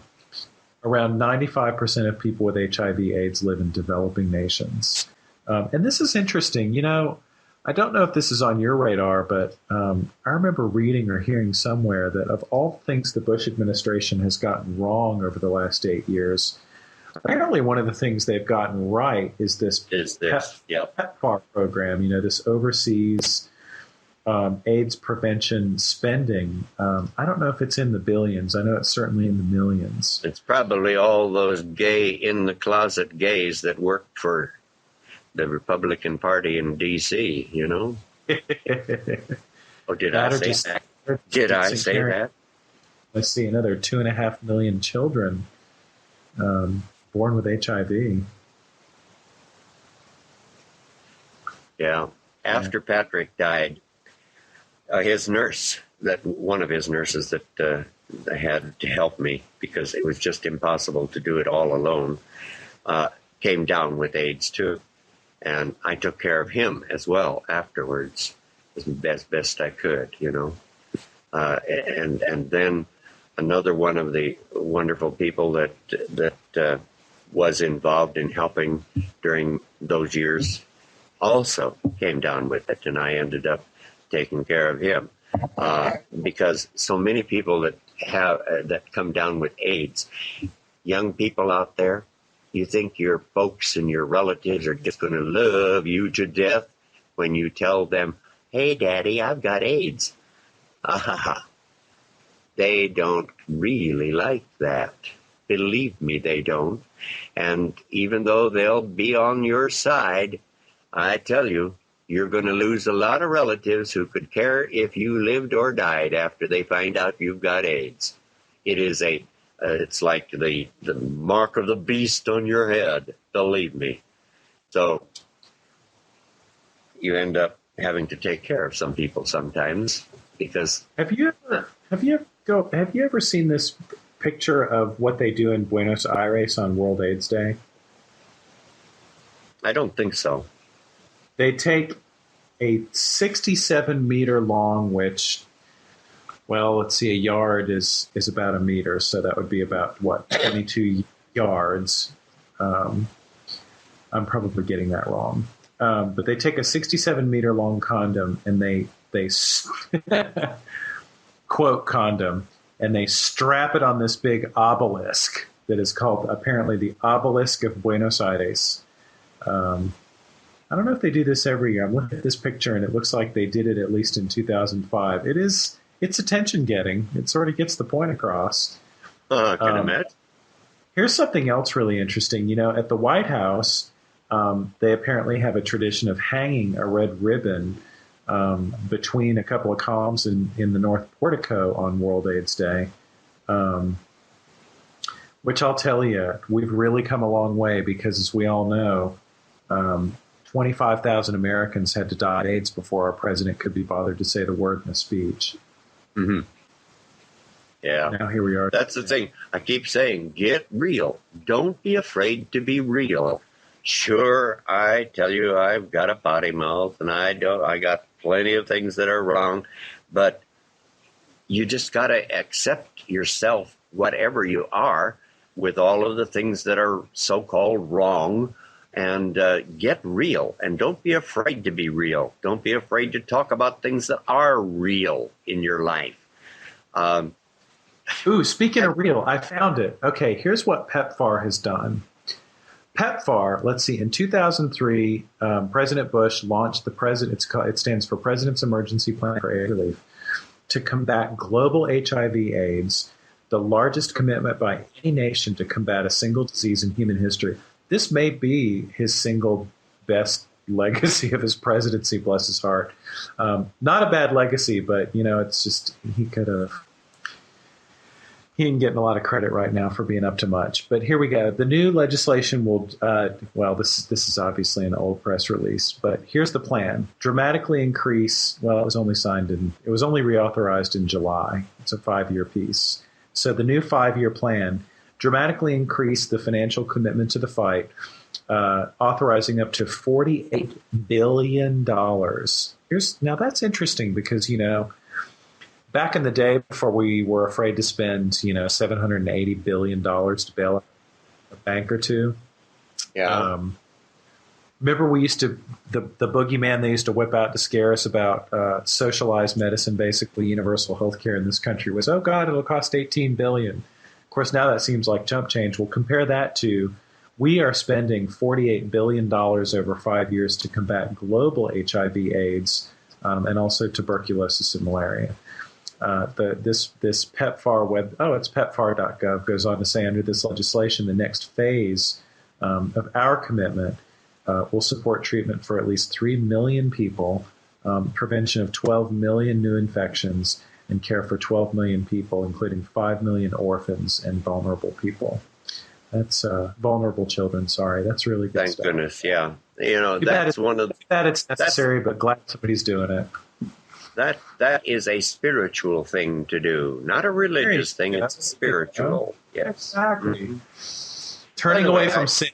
Around 95% of people with HIV/AIDS live in developing nations. And this is interesting. You know, I don't know if this is on your radar, but I remember reading or hearing somewhere that of all things the Bush administration has gotten wrong over the last 8 years, apparently one of the things they've gotten right is this PEPFAR program, you know, this overseas AIDS prevention spending. I don't know if it's in the billions. I know it's certainly in the millions. It's probably all those gay, in-the-closet gays that work for the Republican Party in D.C., you know? Oh, did I say that? Did I say that? Let's see, another 2.5 million children born with HIV. Yeah. After Patrick died, his nurse, one of his nurses that had to help me because it was just impossible to do it all alone, came down with AIDS too. And I took care of him as well afterwards, as best I could, you know. And then another one of the wonderful people that was involved in helping during those years also came down with it, and I ended up taking care of him because so many people that come down with AIDS, young people out there, you think your folks and your relatives are just going to love you to death when you tell them, "Hey, Daddy, I've got AIDS." They don't really like that. Believe me, they don't. And even though they'll be on your side, I tell you, you're going to lose a lot of relatives who could care if you lived or died after they find out you've got AIDS. It is it's like the mark of the beast on your head, believe me. So you end up having to take care of some people sometimes because. Have you ever seen this picture of what they do in Buenos Aires on World AIDS Day? I don't think so. They take a 67-meter long, which, well, let's see, a yard is about a meter, so that would be about, 22 yards. I'm probably getting that wrong. But they take a 67-meter long condom, and they quote condom, and they strap it on this big obelisk that is called, apparently, the Obelisk of Buenos Aires. I don't know if they do this every year. I'm looking at this picture, and it looks like they did it at least in 2005. It's attention-getting. It sort of gets the point across. I can imagine. Here's something else really interesting. You know, at the White House, they apparently have a tradition of hanging a red ribbon between a couple of columns in the North Portico on World AIDS Day, which I'll tell you, we've really come a long way because, as we all know, 25,000 Americans had to die of AIDS before our president could be bothered to say the word in a speech. Mm-hmm. Yeah. Now here we are. That's the thing. I keep saying, get real. Don't be afraid to be real. Sure, I tell you, I've got a potty mouth, and I got plenty of things that are wrong, but you just got to accept yourself, whatever you are, with all of the things that are so-called wrong, and get real. And don't be afraid to be real. Don't be afraid to talk about things that are real in your life. Speaking of real, I found it. Okay, here's what PEPFAR has done. PEPFAR, let's see, in 2003, President Bush launched it stands for President's Emergency Plan for AIDS Relief, to combat global HIV/AIDS. the largest commitment by any nation to combat a single disease in human history. This may be his single best legacy of his presidency, bless his heart. Not a bad legacy, but, it's just he ain't getting a lot of credit right now for being up to much. But here we go. The new legislation will, this is obviously an old press release, but here's the plan. Dramatically increase, it was only reauthorized in July. It's a 5-year piece. So the new 5-year plan dramatically increased the financial commitment to the fight, authorizing up to $48 billion. Now that's interesting because, back in the day before we were afraid to spend, $780 billion to bail out a bank or two. Yeah. Remember we used to, the boogeyman they used to whip out to scare us about socialized medicine, basically universal health care in this country was, oh God, it'll cost $18 billion. Of course, now that seems like chump change. We'll compare that to, we are spending $48 billion over 5 years to combat global HIV AIDS and also tuberculosis and malaria. This PEPFAR it's pepfar.gov, goes on to say under this legislation, the next phase of our commitment will support treatment for at least 3 million people, prevention of 12 million new infections, and care for 12 million people, including 5 million orphans and vulnerable people. That's vulnerable children. Sorry, that's really good Thank stuff. goodness, yeah. That's one of that it's necessary, but glad somebody's doing it. That is a spiritual thing to do, not a religious thing. It's spiritual. Yes, exactly. Mm-hmm. Turning away from sin.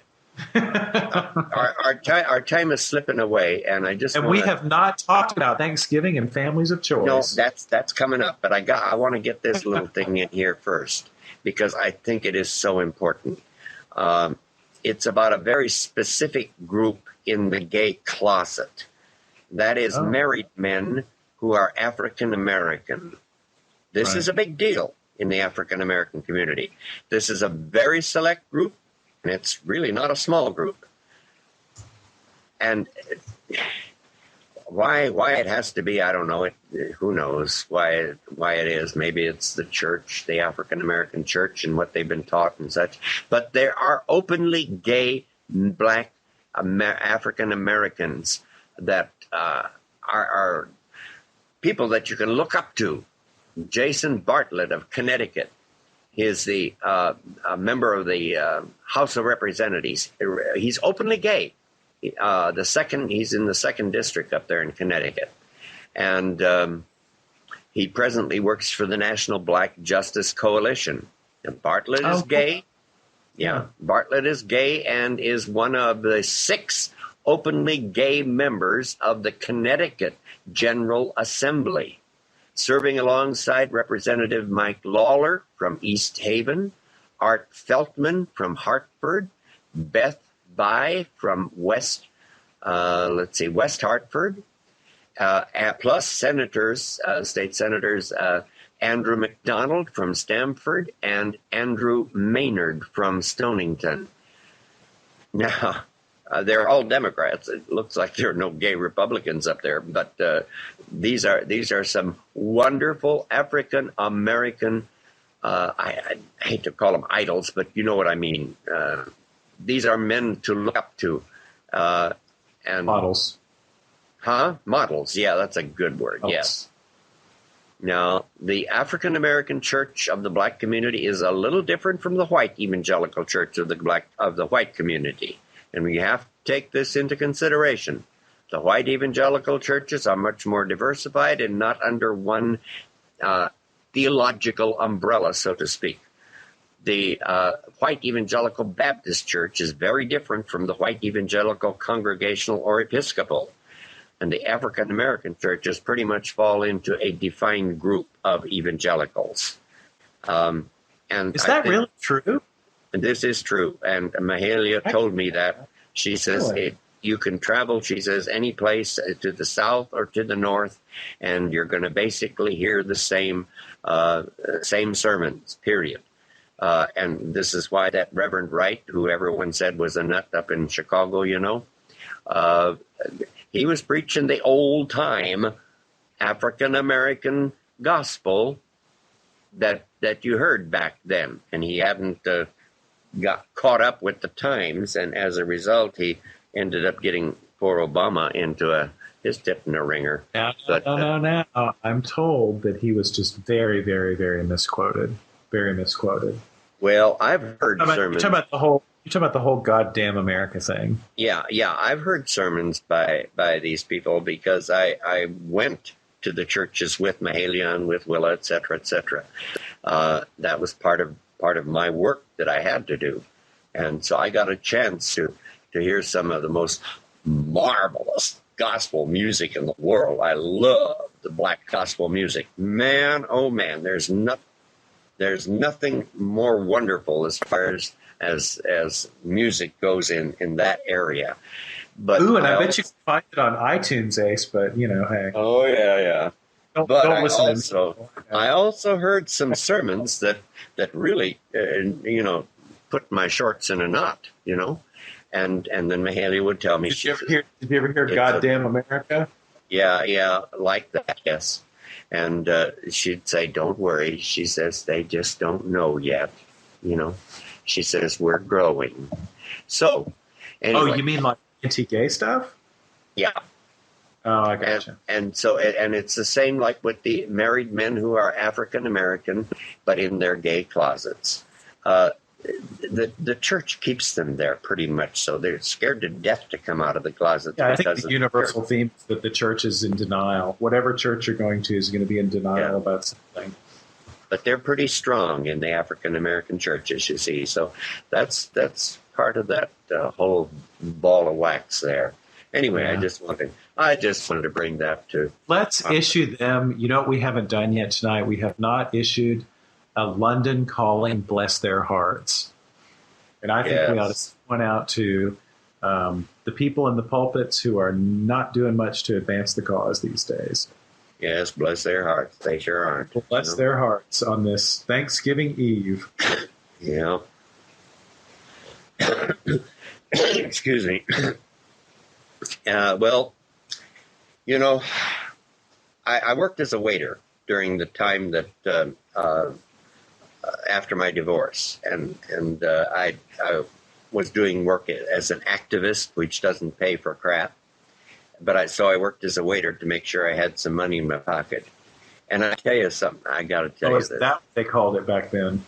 Our time is slipping away, and we have not talked about Thanksgiving and families of choice. No, that's coming up, but I want to get this little thing in here first because I think it is so important. It's about a very specific group in the gay closet. That is married men who are African American. This is a big deal in the African American community. This is a very select group, and it's really not a small group. And why it has to be, I don't know. Who knows why it is? Maybe it's the church, the African American church, and what they've been taught and such. But there are openly gay black African Americans that are people that you can look up to. Jason Bartlett of Connecticut is a member of the House of Representatives. He's openly gay. He's in the 2nd district up there in Connecticut. And he presently works for the National Black Justice Coalition. And Bartlett is gay. Yeah, Bartlett is gay and is one of the 6 openly gay members of the Connecticut General Assembly, serving alongside Representative Mike Lawler from East Haven, Art Feltman from Hartford, Beth Bye from West Hartford, plus state senators Andrew McDonald from Stamford and Andrew Maynard from Stonington. Now, they're all Democrats. It looks like there are no gay Republicans up there, but these are some wonderful African American. I hate to call them idols, but you know what I mean. These are men to look up to, and models. Models. Yeah, that's a good word. Models. Yes. Now, the African American Church of the Black community is a little different from the white evangelical church of the white community. And we have to take this into consideration. The white evangelical churches are much more diversified and not under one theological umbrella, so to speak. The white evangelical Baptist church is very different from the white evangelical Congregational or Episcopal. And the African American churches pretty much fall into a defined group of evangelicals. And is that really true? This is true. And Mahalia told me that. She says, you can travel, she says, any place to the south or to the north, and you're going to basically hear the same sermons, period. And this is why that Reverend Wright, who everyone said was a nut up in Chicago, he was preaching the old-time African-American gospel that you heard back then, and he hadn't got caught up with the times, and as a result, he ended up getting poor Obama into his tip in a ringer. No. I'm told that he was just very, very, very misquoted. Very misquoted. Well, I've heard sermons. You're talking about the whole goddamn America thing. Yeah, I've heard sermons by these people because I went to the churches with Mahalian, with Willa, et cetera, et cetera. That was part of my work that I had to do. And so I got a chance to hear some of the most marvelous gospel music in the world. I love the black gospel music. Man, oh man, there's nothing more wonderful as far as music goes in that area. But I bet you can find it on iTunes, Ace, but hey. Oh yeah. Don't listen to me. I also heard some sermons that really put my shorts in a knot, and then Mahalia would tell me. Did you ever hear "Goddamn America"? Yeah, like that, yes. And she'd say, "Don't worry," she says, "they just don't know yet." She says, "We're growing." So, anyway. Oh, you mean like anti-gay stuff? Yeah. Oh, I gotcha. And so it's the same like with the married men who are African American, but in their gay closets. The church keeps them there pretty much, so they're scared to death to come out of the closet. Yeah, I think the universal theme is that the church is in denial. Whatever church you're going to is going to be in denial about something. But they're pretty strong in the African American churches, you see. So that's part of that whole ball of wax there. Anyway, yeah. I just wanted to bring that to. Let's issue them. You know what we haven't done yet tonight? We have not issued a Lundon Calling Bless Their Hearts. And I think we ought to send one out to the people in the pulpits who are not doing much to advance the cause these days. Yes, bless their hearts. They sure aren't. Bless their hearts on this Thanksgiving Eve. Yeah. Excuse me. Well, I worked as a waiter during the time that after my divorce, and I was doing work as an activist, which doesn't pay for crap. But so I worked as a waiter to make sure I had some money in my pocket. And I tell you something, I got to tell you this. That what they called it back then?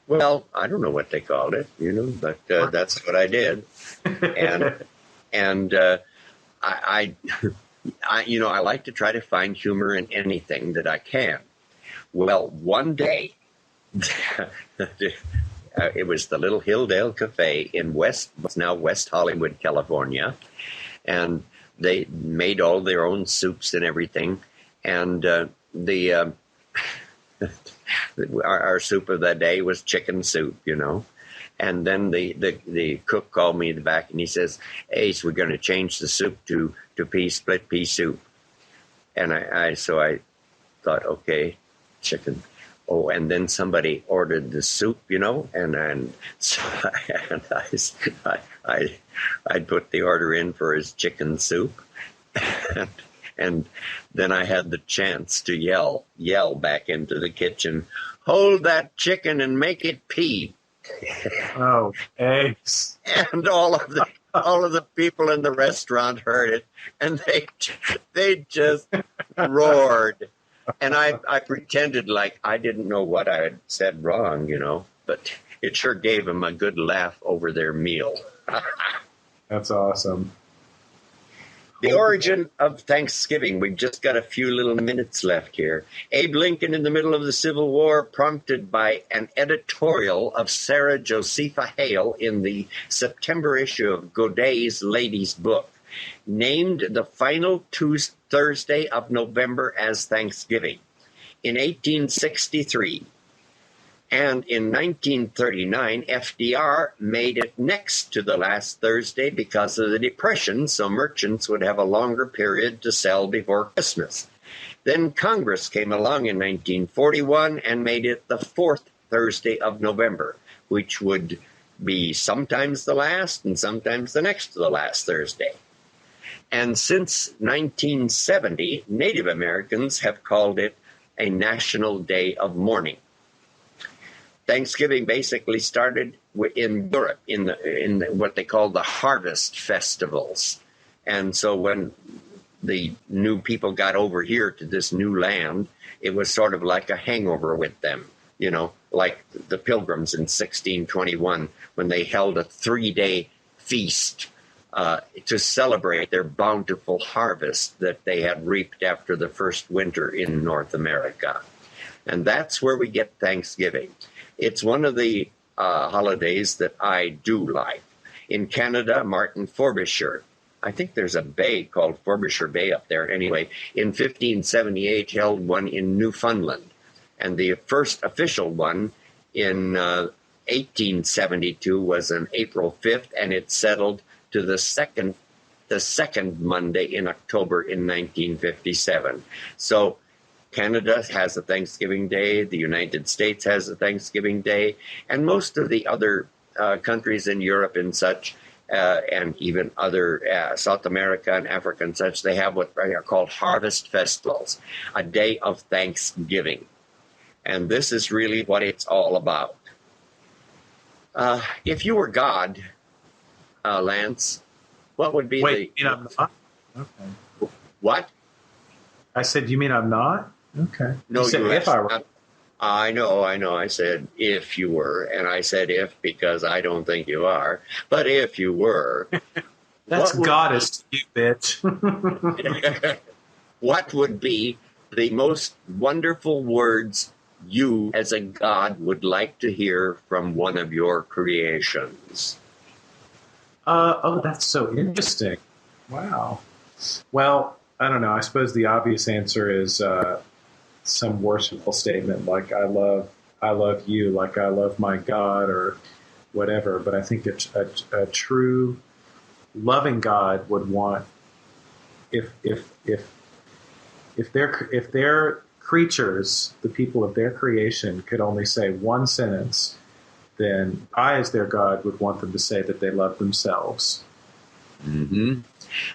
Well, I don't know what they called it, but that's what I did. And I like to try to find humor in anything that I can. Well, one day, it was the Little Hilldale Cafe in West Hollywood, California, and they made all their own soups and everything, and our soup of that day was chicken soup, And then the cook called me in the back and he says, "Ace, we're going to change the soup to split pea soup." And I thought, okay, chicken. Oh, and then somebody ordered the soup, and so I put the order in for his chicken soup, and then I had the chance to yell back into the kitchen, "Hold that chicken and make it pea." Oh, eggs! And all of the people in the restaurant heard it, and they just roared. And I pretended like I didn't know what I had said wrong, but it sure gave them a good laugh over their meal. That's awesome. The origin of Thanksgiving. We've just got a few little minutes left here. Abe Lincoln in the middle of the Civil War, prompted by an editorial of Sarah Josepha Hale in the September issue of Godey's Ladies' Book, named the final Thursday of November as Thanksgiving in 1863. And in 1939, FDR made it next to the last Thursday because of the Depression, so merchants would have a longer period to sell before Christmas. Then Congress came along in 1941 and made it the fourth Thursday of November, which would be sometimes the last and sometimes the next to the last Thursday. And since 1970, Native Americans have called it a National Day of Mourning. Thanksgiving basically started in Europe in what they call the harvest festivals. And so when the new people got over here to this new land, it was sort of like a hangover with them, like the Pilgrims in 1621 when they held a 3-day feast to celebrate their bountiful harvest that they had reaped after the first winter in North America. And that's where we get Thanksgiving. It's one of the holidays that I do like. In Canada, Martin Frobisher, I think there's a bay called Frobisher Bay up there. Anyway, in 1578 held one in Newfoundland. And the first official one in 1872 was on April 5th, and it settled to the second Monday in October in 1957. So Canada has a Thanksgiving Day, the United States has a Thanksgiving Day, and most of the other countries in Europe and such, and even other South America and Africa and such, they have what are called harvest festivals, a day of Thanksgiving. And this is really what it's all about. If you were God, Lance, what would be Wait, you mean I'm not? Okay. What? I said, you mean I'm not? Okay. No, you said if I were. I know. I said if you were, and I said if because I don't think you are. But if you were, That's goddess to you, bitch. what would be the most wonderful words you, as a god, would like to hear from one of your creations? Oh, that's so interesting. Wow. Well, I don't know. I suppose the obvious answer is some worshipful statement like I love you, like I love my God, or whatever. But I think a true loving God would want if their creatures, the people of their creation, could only say one sentence, then I, as their God, would want them to say that they love themselves. Mm-hmm.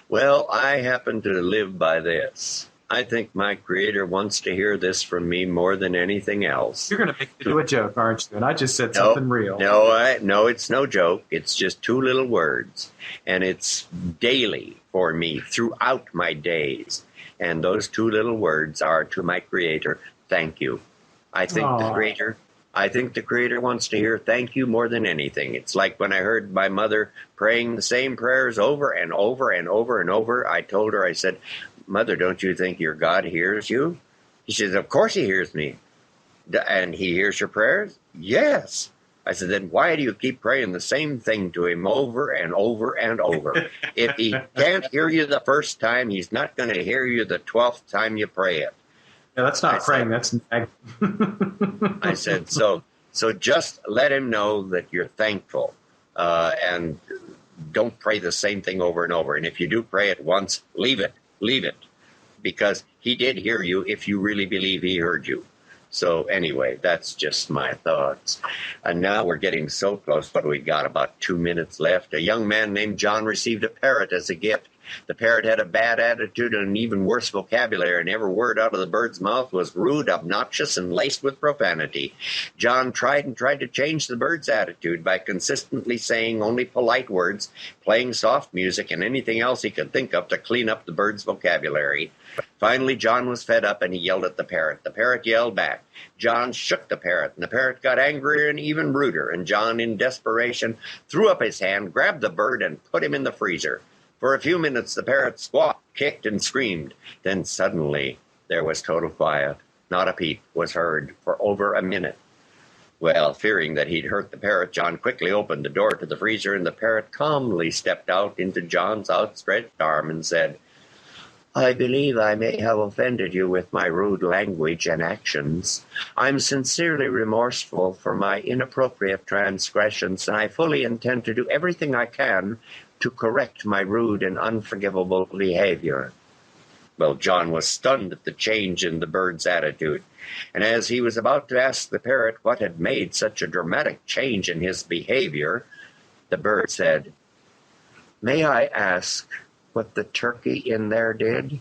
Well, I happen to live by this. I think my Creator wants to hear this from me more than anything else. You're going to make me do a joke, aren't you? And I just said something real. No, it's no joke. It's just 2 little words. And it's daily for me throughout my days. And those 2 little words are to my Creator, thank you. I think the Creator wants to hear thank you more than anything. It's like when I heard my mother praying the same prayers over and over and over and over. I told her, I said, Mother, don't you think your God hears you? She says, of course he hears me. And he hears your prayers? Yes. I said, then why do you keep praying the same thing to him over and over and over? If he can't hear you the first time, he's not going to hear you the 12th time you pray it. Yeah, that's not praying. That's. I said, so just let him know that you're thankful, and don't pray the same thing over and over. And if you do pray it once, leave it, because he did hear you if you really believe he heard you. So anyway, that's just my thoughts. And now we're getting so close, but we got about 2 minutes left. A young man named John received a parrot as a gift. The parrot had a bad attitude and an even worse vocabulary, and every word out of the bird's mouth was rude, obnoxious, and laced with profanity. John tried to change the bird's attitude by consistently saying only polite words, playing soft music, and anything else he could think of to clean up the bird's vocabulary. Finally, John was fed up, and he yelled at the parrot. The parrot yelled back. John shook the parrot, and the parrot got angrier and even ruder, and John, in desperation, threw up his hand, grabbed the bird, and put him in the freezer. For a few minutes, the parrot squawked, kicked, and screamed. Then suddenly, there was total quiet. Not a peep was heard for over a minute. Well, fearing that he'd hurt the parrot, John quickly opened the door to the freezer, and the parrot calmly stepped out into John's outstretched arm and said, I believe I may have offended you with my rude language and actions. I'm sincerely remorseful for my inappropriate transgressions, and I fully intend to do everything I can to correct my rude and unforgivable behavior. Well, John was stunned at the change in the bird's attitude, and as he was about to ask the parrot what had made such a dramatic change in his behavior, the bird said, May I ask what the turkey in there did?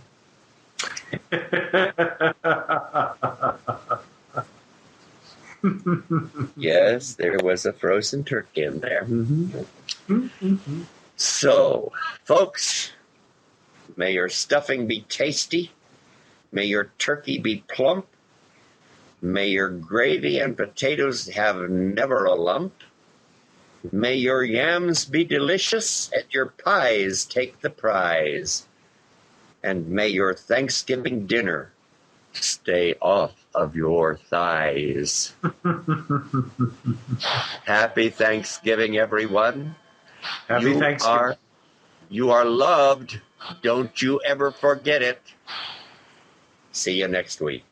Yes, there was a frozen turkey in there. So, folks, may your stuffing be tasty. May your turkey be plump. May your gravy and potatoes have never a lump. May your yams be delicious and your pies take the prize. And may your Thanksgiving dinner stay off of your thighs. Happy Thanksgiving, everyone. Happy Thanksgiving. You are loved. Don't you ever forget it. See you next week.